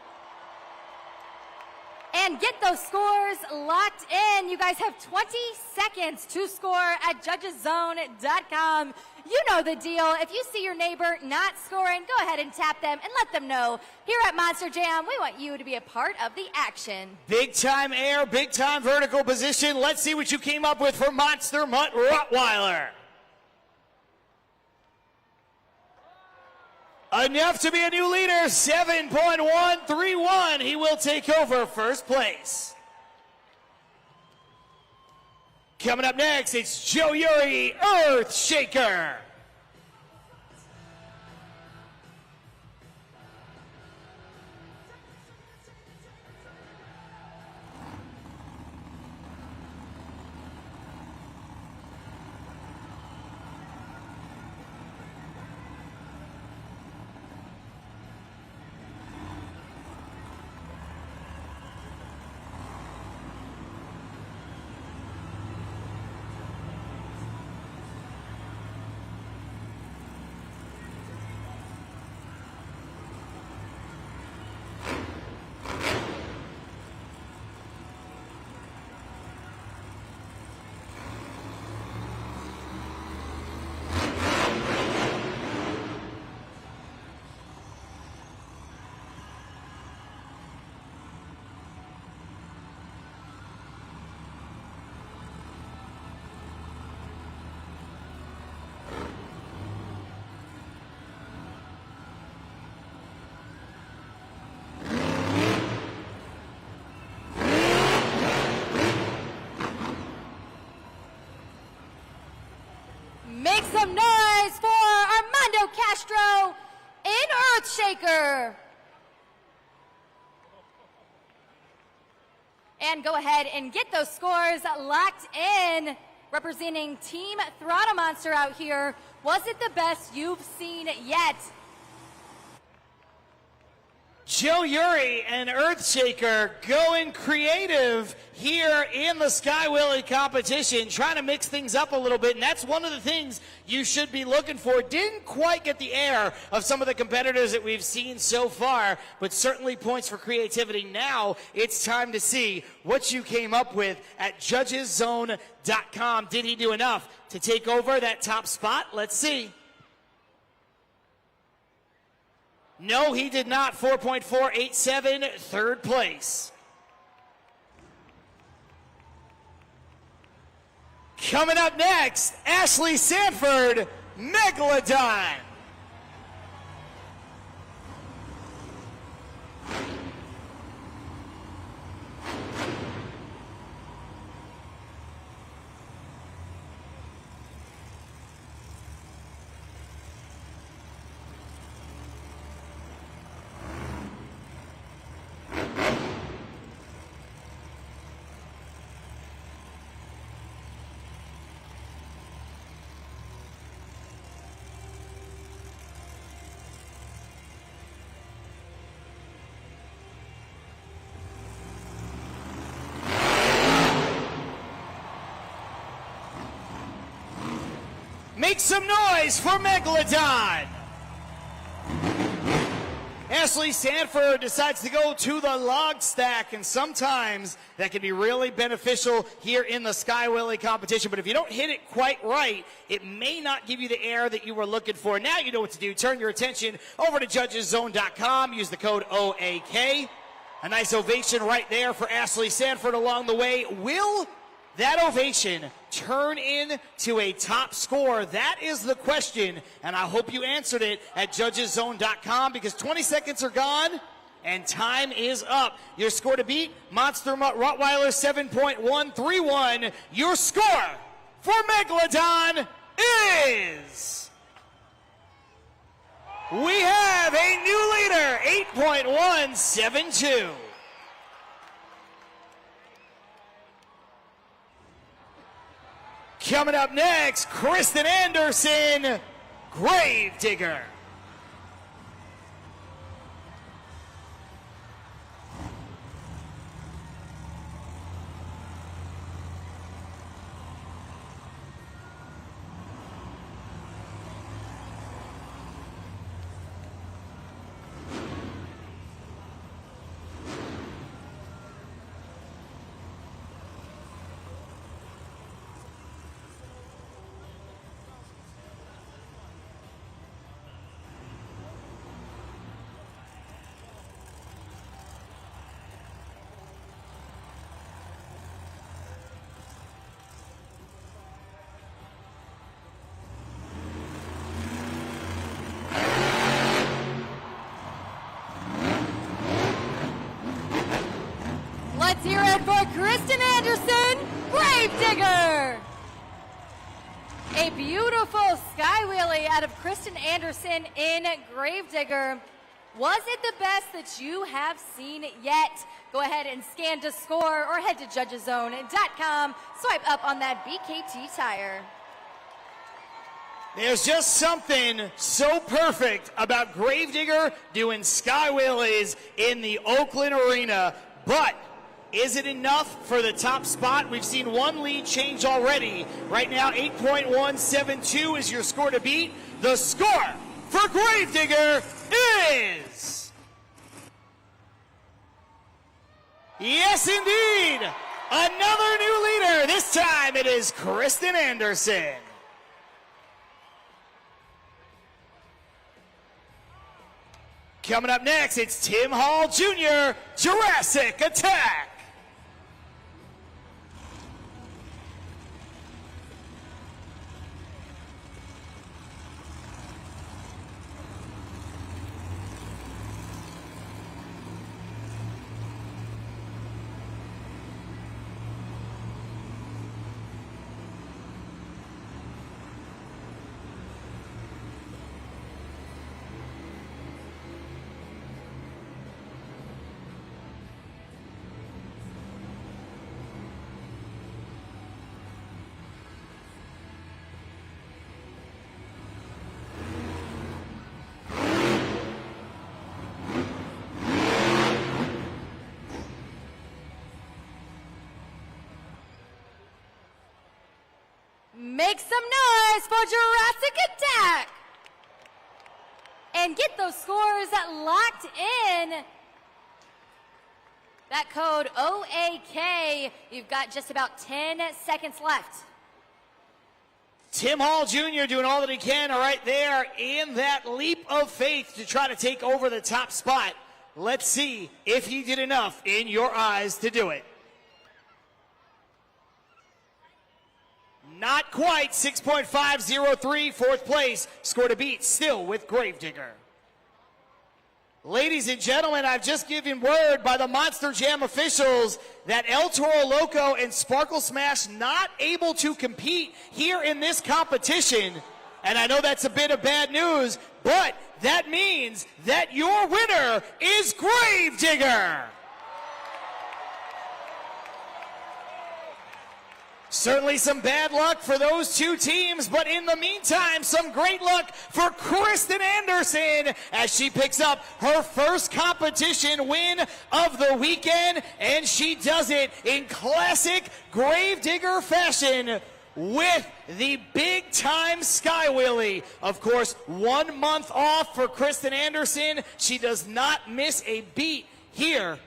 And get those scores locked in. You guys have 20 seconds to score at judgeszone.com. You know the deal. If you see your neighbor not scoring, go ahead and tap them and let them know. Here at Monster Jam, we want you to be a part of the action. Big time air, big time vertical position. Let's see what you came up with for Monster Mutt Rottweiler. Enough to be a new leader, 7.131. He will take over first place. Coming up next, it's Joe Uri, Earth Shaker. Make some noise for Armando Castro in Earthshaker. And go ahead and get those scores locked in. Representing Team Throttle Monster out here. Was it the best you've seen yet? Joe Uri and Earthshaker going creative here in the Sky Wheelie competition, trying to mix things up a little bit, and that's one of the things you should be looking for. Didn't quite get the air of some of the competitors that we've seen so far, but certainly points for creativity. Now it's time to see what you came up with at judgeszone.com. Did he do enough to take over that top spot? Let's see. No, he did not. 4.487, third place. Coming up next, Ashley Sanford, Megalodon. Make some noise for Megalodon. Ashley Sanford decides to go to the log stack, and sometimes that can be really beneficial here in the Sky Wheelie competition. But if you don't hit it quite right, it may not give you the air that you were looking for. Now you know what to do. Turn your attention over to judgeszone.com. Use the code OAK. A nice ovation right there for Ashley Sanford along the way. Will that ovation turn into a top score? That is the question, and I hope you answered it at judgeszone.com, because 20 seconds are gone and time is up. Your score to beat, Monster Rottweiler 7.131. Your score for Megalodon is... we have a new leader, 8.172. Coming up next, Kristen Anderson, Gravedigger. Let's hear it for Kristen Anderson, Gravedigger. A beautiful sky wheelie out of Kristen Anderson in Gravedigger. Was it the best that you have seen yet? Go ahead and scan to score or head to judgeszone.com. Swipe up on that BKT tire. There's just something so perfect about Gravedigger doing sky wheelies in the Oakland Arena. But is it enough for the top spot? We've seen one lead change already. Right now, 8.172 is your score to beat. The score for Gravedigger is... Yes, indeed! Another new leader. This time it is Kristen Anderson. Coming up next, it's Tim Hall Jr., Jurassic Attack. Make some noise for Jurassic Attack! And get those scores locked in. That code OAK, you've got just about 10 seconds left. Tim Hall Jr. doing all that he can right there in that leap of faith to try to take over the top spot. Let's see if he did enough in your eyes to do it. Not quite. 6.503, fourth place. Score to beat still with Gravedigger. Ladies and gentlemen, I've just given word by the Monster Jam officials that El Toro Loco and Sparkle Smash not able to compete here in this competition. And I know that's a bit of bad news, but that means that your winner is Gravedigger. Certainly some bad luck for those two teams, but in the meantime, some great luck for Kristen Anderson as she picks up her first competition win of the weekend, and she does it in classic Gravedigger fashion with the big-time sky wheelie. Of course, 1 month off for Kristen Anderson. She does not miss a beat here.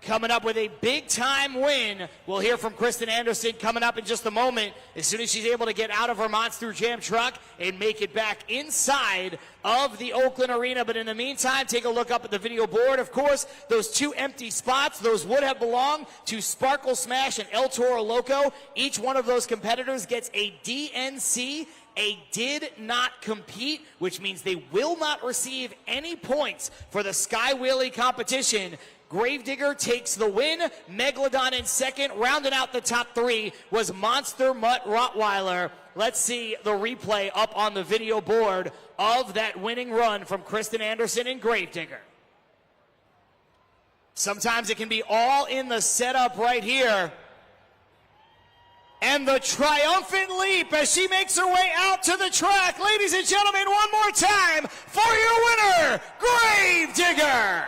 Coming up with a big-time win. We'll hear from Kristen Anderson coming up in just a moment as soon as she's able to get out of her Monster Jam truck and make it back inside of the Oakland Arena. But in the meantime, take a look up at the video board. Of course, those two empty spots, those would have belonged to Sparkle Smash and El Toro Loco. Each one of those competitors gets a DNC, a did not compete, which means they will not receive any points for the Sky Wheelie competition. Gravedigger takes the win. Megalodon in second. Rounding out the top three was Monster Mutt Rottweiler. Let's see the replay up on the video board of that winning run from Kristen Anderson and Gravedigger. Sometimes it can be all in the setup right here. And the triumphant leap as she makes her way out to the track. Ladies and gentlemen, one more time for your winner, Gravedigger.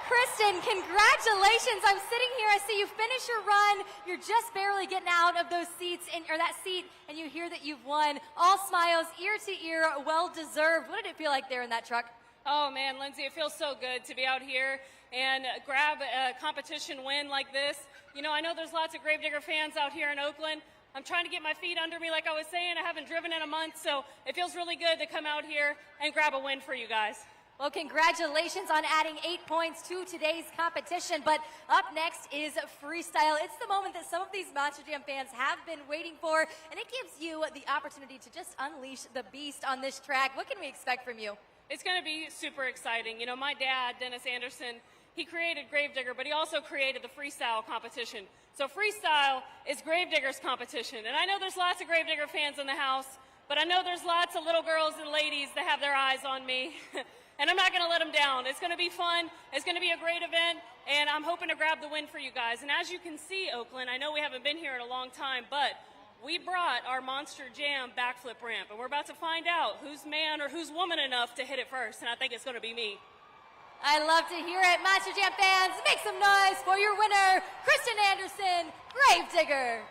Kristen, congratulations. I'm sitting here, I see you finish your run. You're just barely getting out of those seats, or that seat, and you hear that you've won. All smiles, ear to ear, well deserved. What did it feel like there in that truck? Oh man, Lindsay, it feels so good to be out here and grab a competition win like this. You know, I know there's lots of Gravedigger fans out here in Oakland. I'm trying to get my feet under me like I was saying. I haven't driven in a month, so it feels really good to come out here and grab a win for you guys. Well, congratulations on adding 8 points to today's competition. But up next is Freestyle. It's the moment that some of these Monster Jam fans have been waiting for, and it gives you the opportunity to just unleash the beast on this track. What can we expect from you? It's going to be super exciting. You know, my dad, Dennis Anderson, He created Gravedigger, but he also created the freestyle competition. So freestyle is Gravedigger's competition. And I know there's lots of Gravedigger fans in the house, but I know there's lots of little girls and ladies that have their eyes on me. And I'm not going to let them down. It's going to be fun. It's going to be a great event, and I'm hoping to grab the win for you guys. And as you can see, Oakland, I know we haven't been here in a long time, but we brought our Monster Jam backflip ramp, and we're about to find out who's man or who's woman enough to hit it first, and I think it's going to be me. I love to hear it. Monster Jam fans, make some noise for your winner, Kristen Anderson, Gravedigger.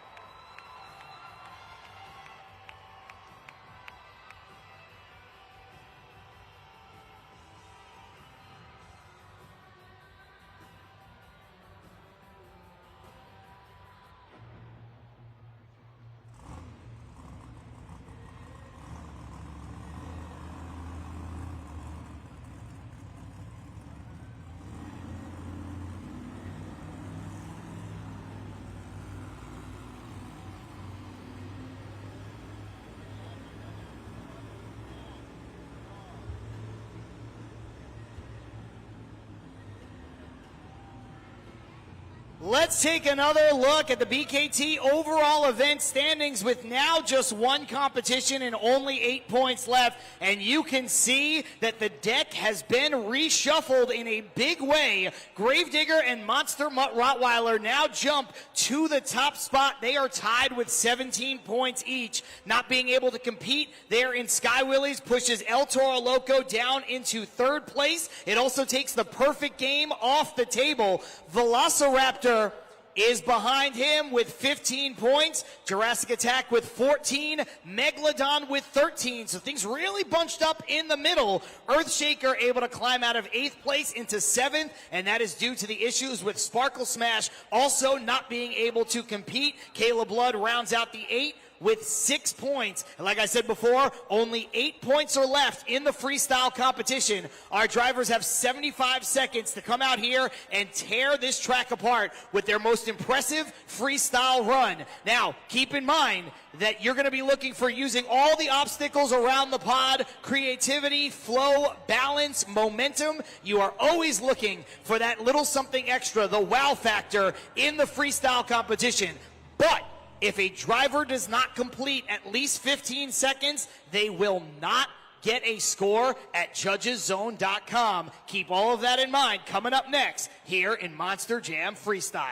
Let's take another look at the BKT overall event standings with now just one competition and only 8 points left. And you can see that the deck has been reshuffled in a big way. Gravedigger and Monster Mutt Rottweiler now jump to the top spot. They are tied with 17 points each. Not being able to compete there in Sky Willies pushes El Toro Loco down into third place. It also takes the perfect game off the table. Velociraptor is behind him with 15 points. Jurassic Attack with 14. Megalodon with 13. So things really bunched up in the middle. Earthshaker able to climb out of 8th place into 7th, and that is due to the issues with Sparkle Smash also not being able to compete. Kayla Blood rounds out the 8 with 6 points. And like I said before, only 8 points are left in the freestyle competition. Our drivers have 75 seconds to come out here and tear this track apart with their most impressive freestyle run. Now, keep in mind that you're going to be looking for using all the obstacles around the pod, creativity, flow, balance, momentum. You are always looking for that little something extra, the wow factor in the freestyle competition. But if a driver does not complete at least 15 seconds, they will not get a score at judgeszone.com. Keep all of that in mind coming up next here in Monster Jam Freestyle.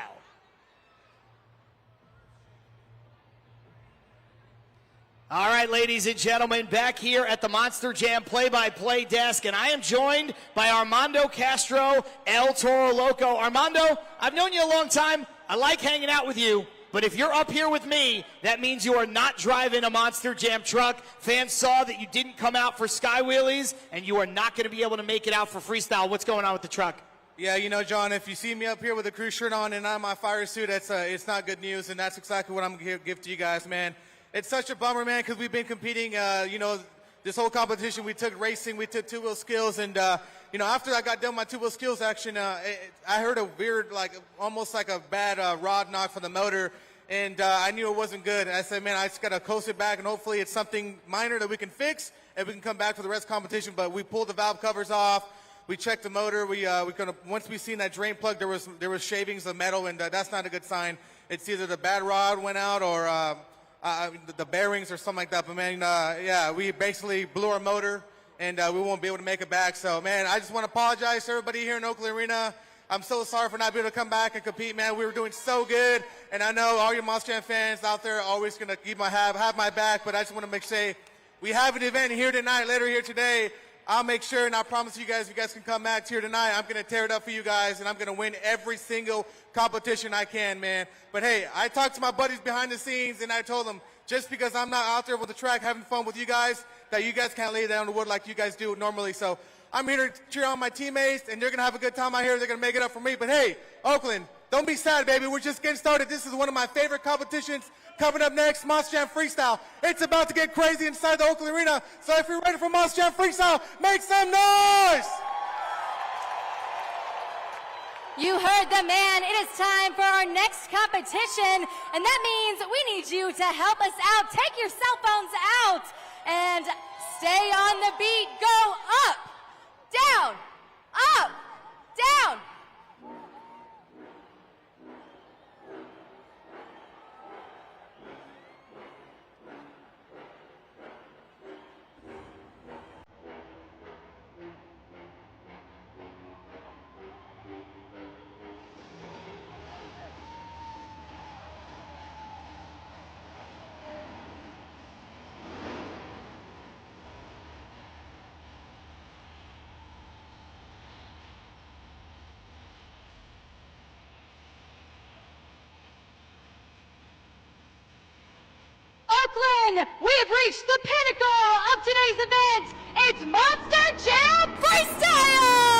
All right, ladies and gentlemen, back here at the Monster Jam play-by-play desk, and I am joined by Armando Castro, El Toro Loco. Armando, I've known you a long time. I like hanging out with you. But if you're up here with me, that means you are not driving a Monster Jam truck. Fans saw that you didn't come out for Sky Wheelies, and you are not going to be able to make it out for Freestyle. What's going on with the truck? Yeah, you know, John, if you see me up here with a crew shirt on and not my fire suit, it's not good news, and that's exactly what I'm going to give to you guys, man. It's such a bummer, man, because we've been competing, you know, this whole competition. We took racing, we took two-wheel skills, and, you know, after I got done my two-wheel skills action, I heard a weird, like, almost like a bad rod knock for the motor, and I knew it wasn't good. And I said, man, I just got to coast it back, and hopefully it's something minor that we can fix, and we can come back for the rest of the competition. But we pulled the valve covers off. We checked the motor. Once we seen that drain plug, there was shavings of metal, and that's not a good sign. It's either the bad rod went out or the bearings or something like that. But, man, yeah, we basically blew our motor, and we won't be able to make it back. So, man, I just want to apologize to everybody here in Oakland Arena. I'm so sorry for not being able to come back and compete, man. We were doing so good, and I know all your Monster Jam fans out there are always going to have my back, but I just want to make sure we have an event here tonight, later here today. I'll make sure, and I promise you guys, if you guys can come back here tonight, I'm going to tear it up for you guys, and I'm going to win every single competition I can, man. But, hey, I talked to my buddies behind the scenes, and I told them, just because I'm not out there with the track having fun with you guys, that you guys can't lay down the wood like you guys do normally. So I'm here to cheer on my teammates, and they're going to have a good time out here. They're going to make it up for me. But, hey, Oakland, don't be sad, baby. We're just getting started. This is one of my favorite competitions. Coming up next, Monster Jam Freestyle. It's about to get crazy inside the Oakland Arena. So if you're ready for Monster Jam Freestyle, make some noise! You heard the man. It is time for our next competition, and that means we need you to help us out. Take your cell phones out and stay on the beat. Go up, down, Oakland, we have reached the pinnacle of today's event. It's Monster Jam Freestyle!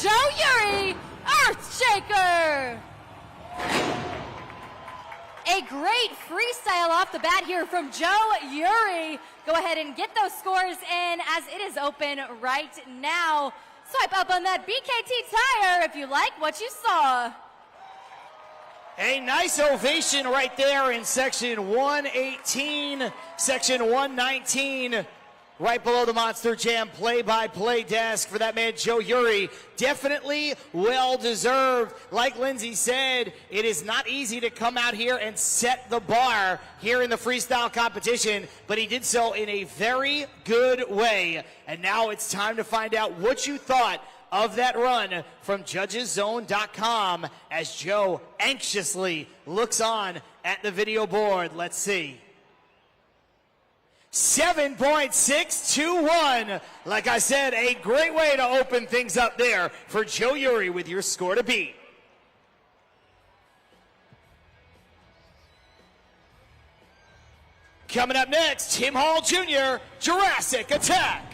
Joe Uri, Earthshaker. A great freestyle off the bat here from Joe Uri. Go ahead and get those scores in as it is open right now. Swipe up on that BKT tire if you like what you saw. A nice ovation right there in section 118, section 119. Right below the Monster Jam play-by-play desk for that man, Joe Uri. Definitely well-deserved. Like Lindsay said, it is not easy to come out here and set the bar here in the freestyle competition, but he did so in a very good way. And now it's time to find out what you thought of that run from JudgesZone.com as Joe anxiously looks on at the video board. Let's see. 7.621. Like I said, a great way to open things up there for Joe Uri with your score to beat. Coming up next, Tim Hall Jr., Jurassic Attack.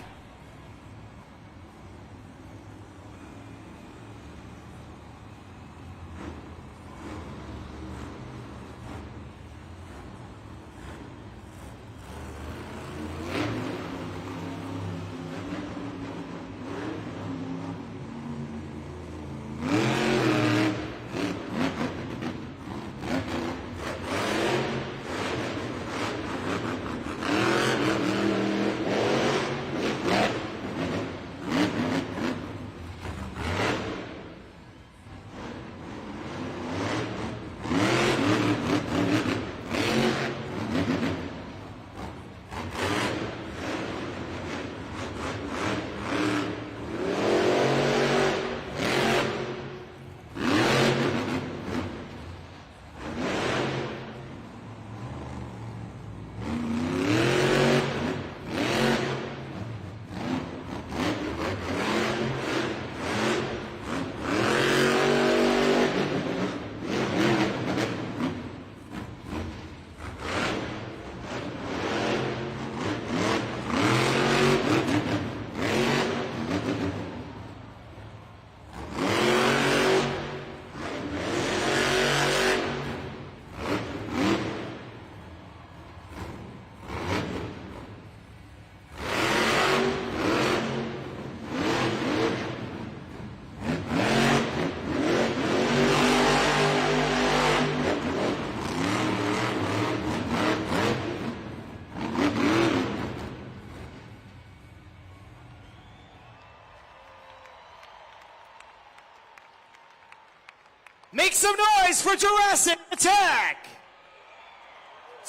Make some noise for Jurassic Attack.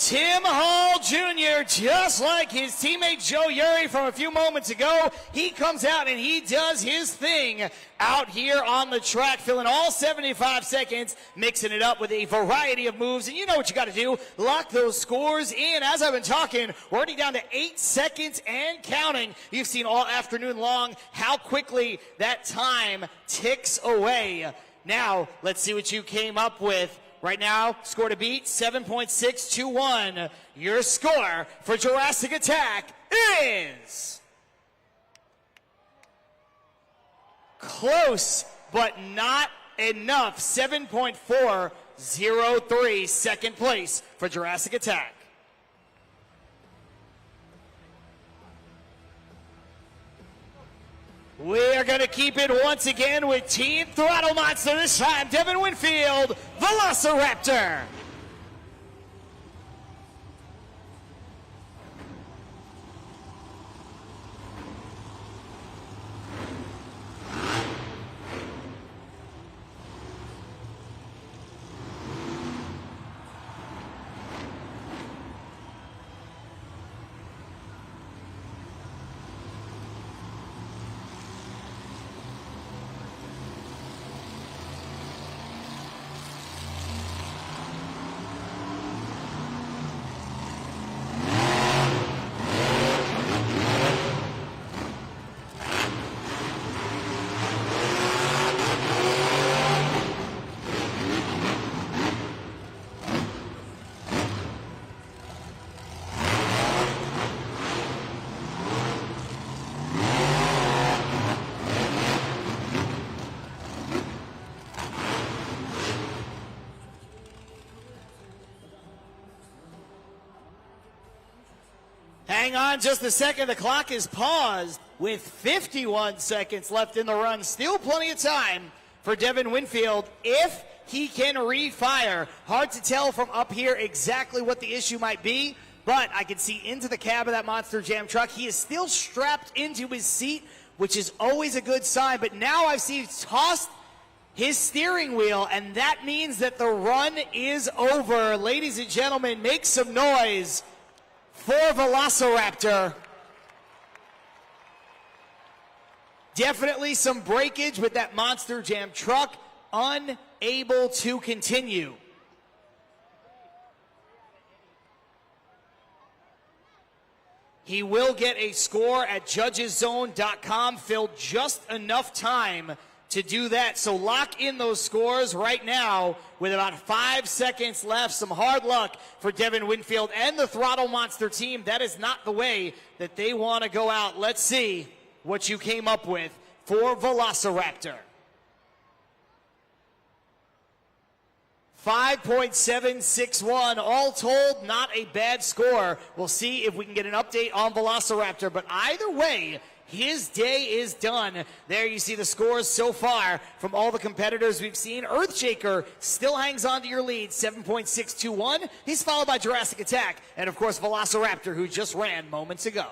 Tim Hall Jr., just like his teammate Joe Urey from a few moments ago, he comes out and he does his thing out here on the track, filling all 75 seconds, mixing it up with a variety of moves. And you know what you got to do, lock those scores in. As I've been talking, we're already down to 8 seconds and counting. You've seen all afternoon long how quickly that time ticks away. Now, let's see what you came up with. Right now, score to beat, 7.621. Your score for Jurassic Attack is close, but not enough. 7.403, second place for Jurassic Attack. We are going to keep it once again with Team Throttle Monster. This time, Devin Winfield, Velociraptor. Hang on just a second. The clock is paused with 51 seconds left in the run. Still plenty of time for Devin Winfield if he can refire. Hard to tell from up here exactly what the issue might be, but I can see into the cab of that Monster Jam truck. He is still strapped into his seat, which is always a good sign, but now I see he's tossed his steering wheel, and that means that the run is over. Ladies and gentlemen, make some noise for Velociraptor. Definitely some breakage with that Monster Jam truck, unable to continue. He will get a score at judgeszone.com, filled just enough time to do that. So lock in those scores right now with about 5 seconds left. Some hard luck for Devin Winfield and the Throttle Monster team. That is not the way that they want to go out. Let's see what you came up with for Velociraptor. 5.761, all told, not a bad score. We'll see if we can get an update on Velociraptor, but either way, his day is done. There you see the scores so far from all the competitors we've seen. Earthshaker still hangs on to your lead, 7.621. He's followed by Jurassic Attack, and of course Velociraptor, who just ran moments ago.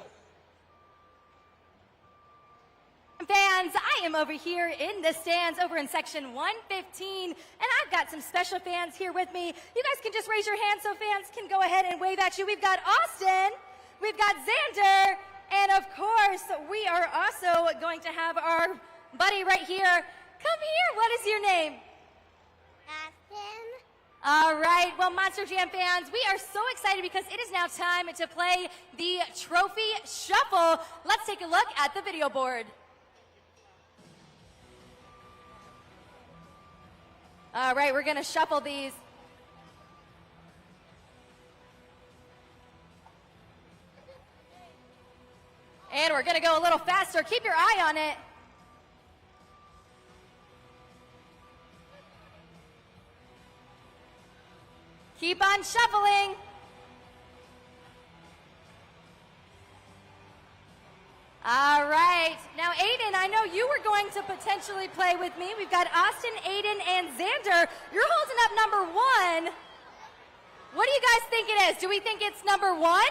Fans, I am over here in the stands over in section 115, and I've got some special fans here with me. You guys can just raise your hands so fans can go ahead and wave at you. We've got Austin, we've got Xander, and of course, we are also going to have our buddy right here. Come here, what is your name? Aspen. All right, well, Monster Jam fans, we are so excited because it is now time to play the Trophy Shuffle. Let's take a look at the video board. All right, we're gonna shuffle these. And we're gonna go a little faster. Keep your eye on it. Keep on shuffling. All right. Now, Aiden, I know you were going to potentially play with me. We've got Austin, Aiden, and Xander. You're holding up number 1. What do you guys think it is? Do we think it's number 1?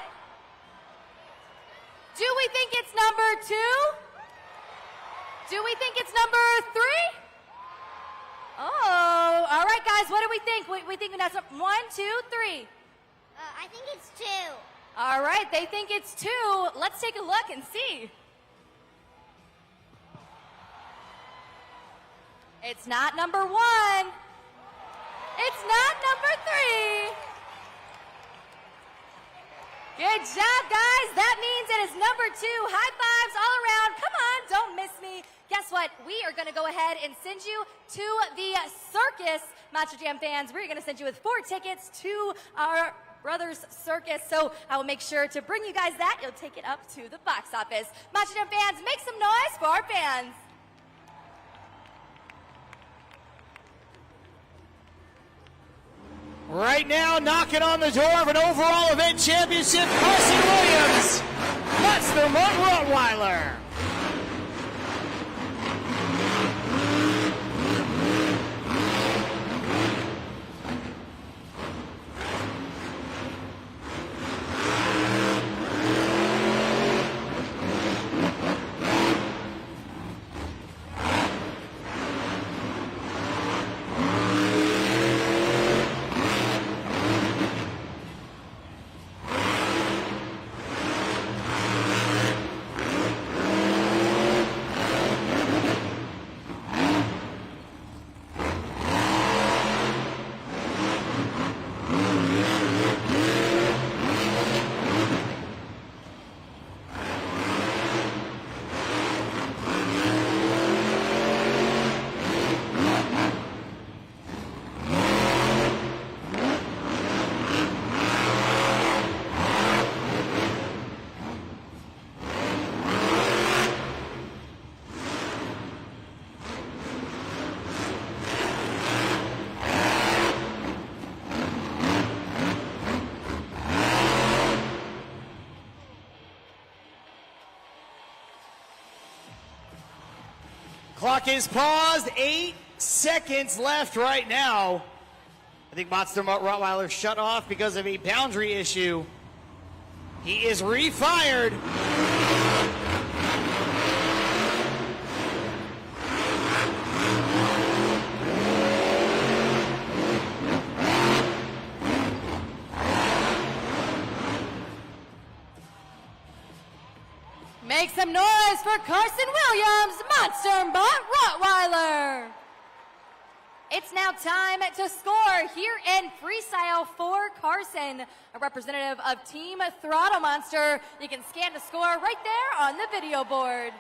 Do we think it's number 2? Do we think it's number 3? Oh, all right, guys. What do we think? We think that's 1, 2, 3. I think it's 2. All right, they think it's 2. Let's take a look and see. It's not number 1. It's not number 3. Good job, guys. That means it is number 2. High fives all around. Come on, don't miss me. Guess what? We are going to go ahead and send you to the circus, Monster Jam fans. We're going to send you with 4 tickets to our Brothers Circus. So I will make sure to bring you guys that. You'll take it up to the box office. Monster Jam fans, make some noise for our fans. Right now, knocking on the door of an overall event championship, Carson Williams. That's the Rottweiler. Clock is paused. 8 seconds left right now. I think Monster Rottweiler shut off because of a boundary issue. He is refired. Make some noise for Carson Williams, Monster Rottweiler. It's now time to score here in Freestyle for Carson, a representative of Team Throttle Monster. You can scan the score right there on the video board.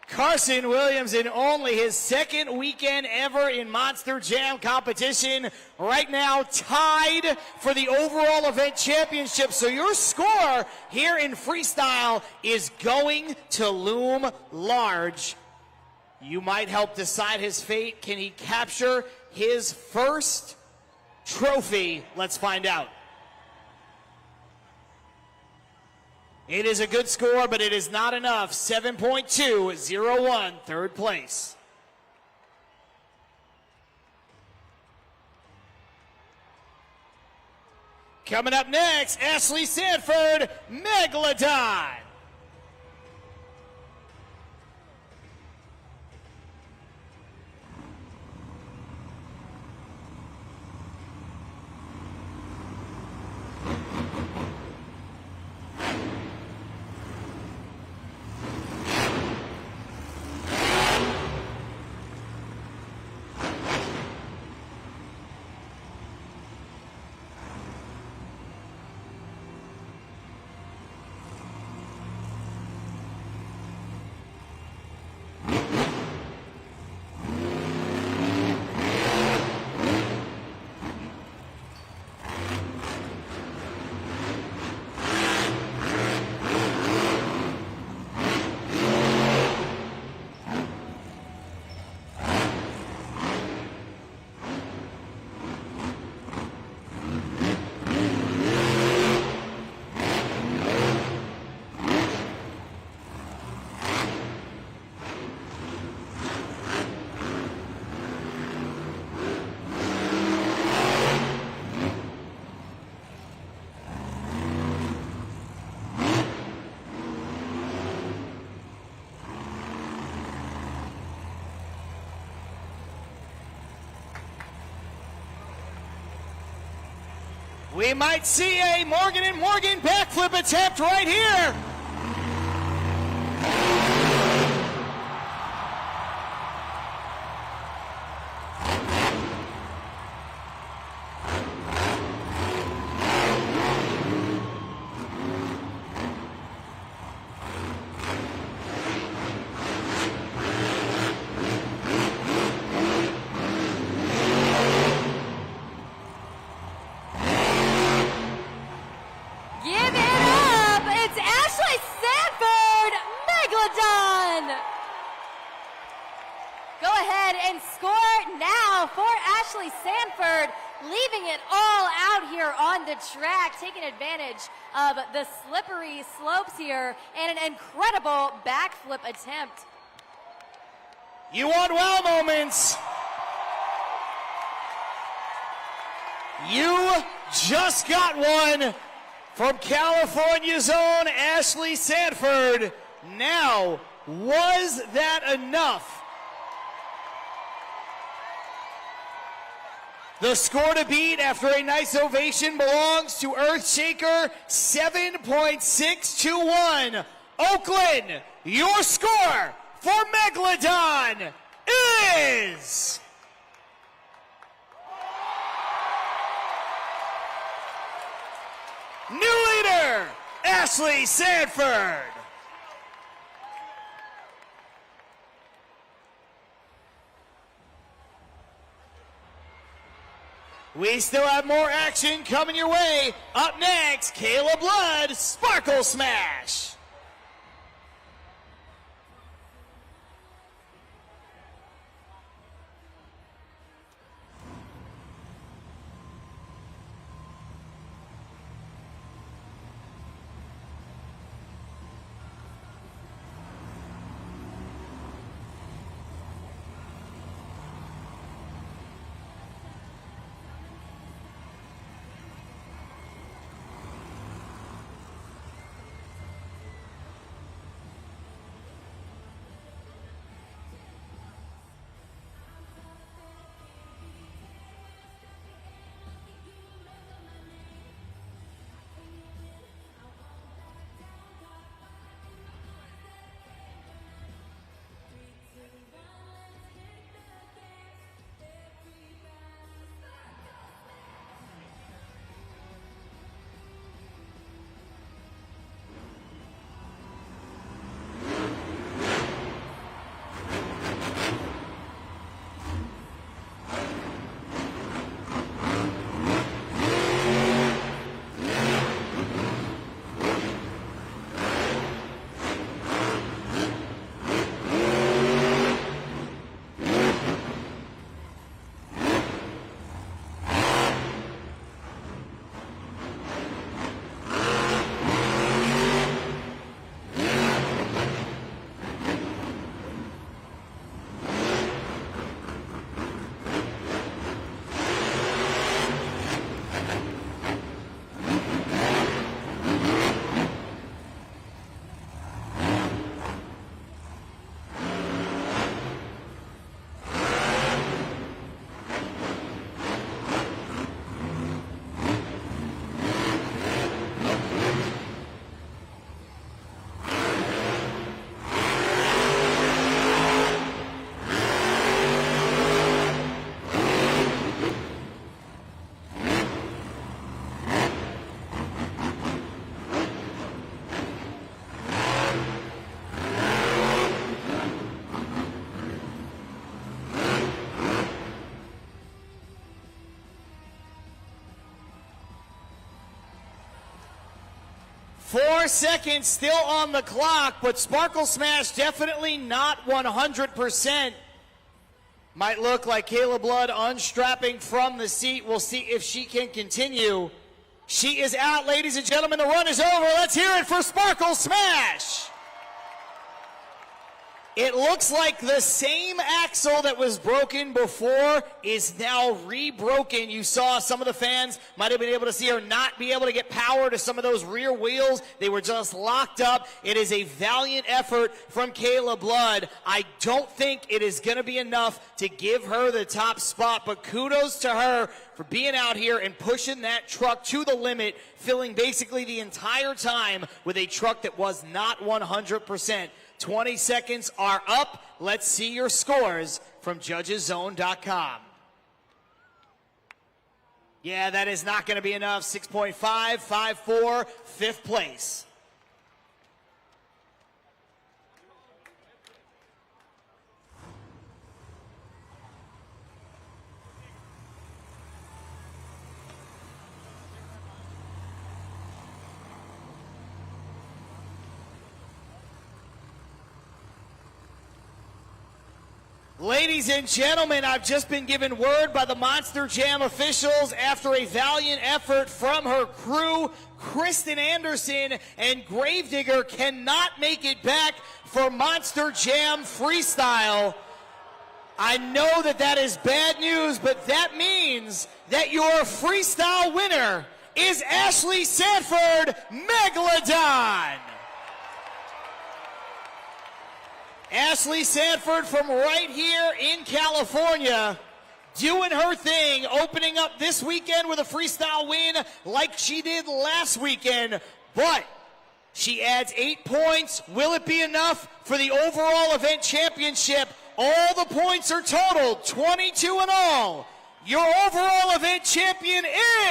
Carson Williams in only his 2nd weekend ever in Monster Jam competition. Right now tied for the overall event championship. So your score here in Freestyle is going to loom large. You might help decide his fate. Can he capture his first trophy? Let's find out. It is a good score, but it is not enough. 7.201, 3rd place. Coming up next, Ashley Sanford, Megalodon. We might see a Morgan and Morgan backflip attempt right here. Give it up! It's Ashley Sanford, Megalodon! Go ahead and score now for Ashley Sanford, leaving it all out here on the track, taking advantage of the slippery slopes here and an incredible backflip attempt. You want wow moments? You just got one from California's own Ashley Sanford. Now, was that enough? The score to beat after a nice ovation belongs to Earthshaker 7.621. Oakland, your score for Megalodon is... New leader, Ashley Sanford. We still have more action coming your way. Up next, Kayla Blood, Sparkle Smash. Four seconds still on the clock, but Sparkle Smash definitely not 100%. Might look like Kayla Blood unstrapping from the seat. We'll see if she can continue. She is out, ladies and gentlemen. The run is over. Let's hear it for Sparkle Smash. It looks like the same axle that was broken before is now re-broken. You saw some of the fans might have been able to see her not be able to get power to some of those rear wheels. They were just locked up. It is a valiant effort from Kayla Blood. I don't think it is going to be enough to give her the top spot, but kudos to her for being out here and pushing that truck to the limit, filling basically the entire time with a truck that was not 100%. 20 seconds are up. Let's see your scores from judgeszone.com. Yeah, that is not going to be enough. 6.5, 5.4, fifth place. Ladies and gentlemen, I've just been given word by the Monster Jam officials after a valiant effort from her crew, Kristen Anderson and Gravedigger cannot make it back for Monster Jam Freestyle. I know that that is bad news, but that means that your freestyle winner is Ashley Sanford, Megalodon. Ashley Sanford from right here in California doing her thing, opening up this weekend with a freestyle win like she did last weekend. But she adds 8 points. Will it be enough for the overall event championship? All the points are totaled, 22 in all. Your overall event champion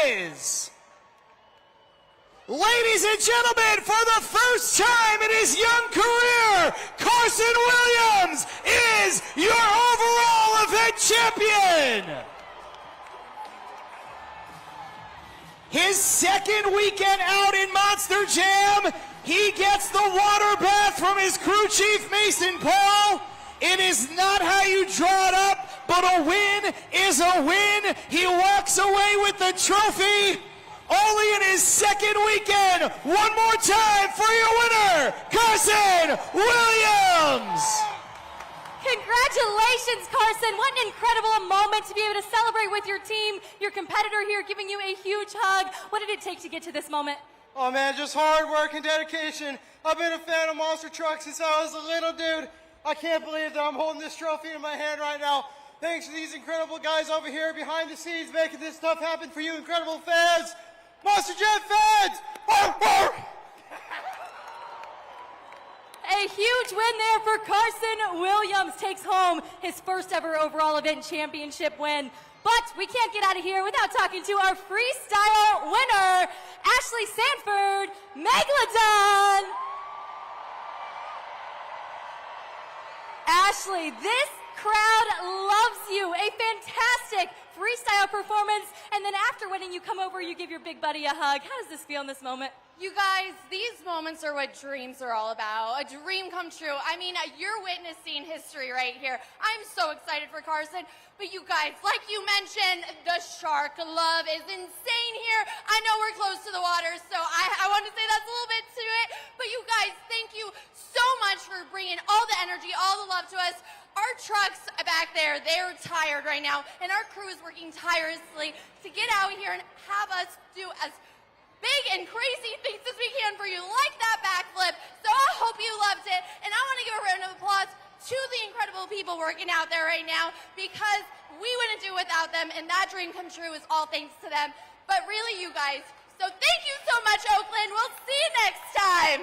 is... Ladies and gentlemen, for the first time in his young career, Carson Williams is your overall event champion. His second weekend out in Monster Jam, he gets the water bath from his crew chief, Mason Paul. It is not how you draw it up, but a win is a win. He walks away with the trophy. Only in his second weekend. One more time for your winner, Carson Williams. Congratulations, Carson. What an incredible moment to be able to celebrate with your team, your competitor here giving you a huge hug. What did it take to get to this moment? Oh man, just hard work and dedication. I've been a fan of monster trucks since I was a little dude. I can't believe that I'm holding this trophy in my hand right now. Thanks to these incredible guys over here behind the scenes making this stuff happen for you incredible fans. Monster Jam fans! A huge win there for Carson Williams. Takes home his first ever overall event championship win. But we can't get out of here without talking to our freestyle winner, Ashley Sanford, Megalodon. Ashley, this crowd loves you. A fantastic freestyle performance, and then after winning, you come over, you give your big buddy a hug. How does this feel in this moment? You guys, these moments are what dreams are all about. A dream come true. I mean, you're witnessing history right here. I'm so excited for Carson. But you guys, like you mentioned, the shark love is insane here. I know we're close to the water, so I want to say that's a little bit to it. But you guys, thank you so much for bringing all the energy, all the love to us. Our trucks back there, they're tired right now, and our crew is working tirelessly to get out here and have us do as big and crazy things as we can for you, like that backflip. So I hope you loved it, and I want to give a round of applause to the incredible people working out there right now, because we wouldn't do it without them, and that dream come true is all thanks to them. But really, you guys, so thank you so much, Oakland. We'll see you next time.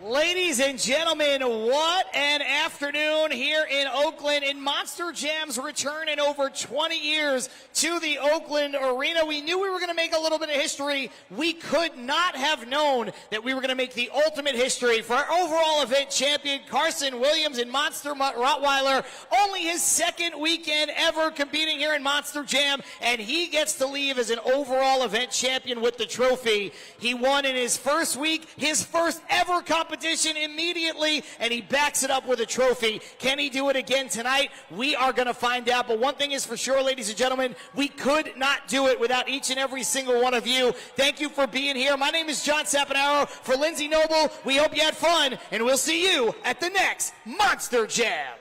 Ladies and gentlemen, what an afternoon here in Oakland in Monster Jam's return in over 20 years to the Oakland Arena. We knew we were going to make a little bit of history. We could not have known that we were going to make the ultimate history for our overall event champion, Carson Williams in Monster Rottweiler. Only his second weekend ever competing here in Monster Jam, and he gets to leave as an overall event champion with the trophy. He won in his first week, his first ever competition immediately, and he backs it up with a trophy. Can he do it again tonight? We are going to find out. But one thing is for sure, ladies and gentlemen, we could not do it without each and every single one of you. Thank you for being here. My name is John Sapanaro. For Lindsay Noble, we hope you had fun, and we'll see you at the next Monster Jam.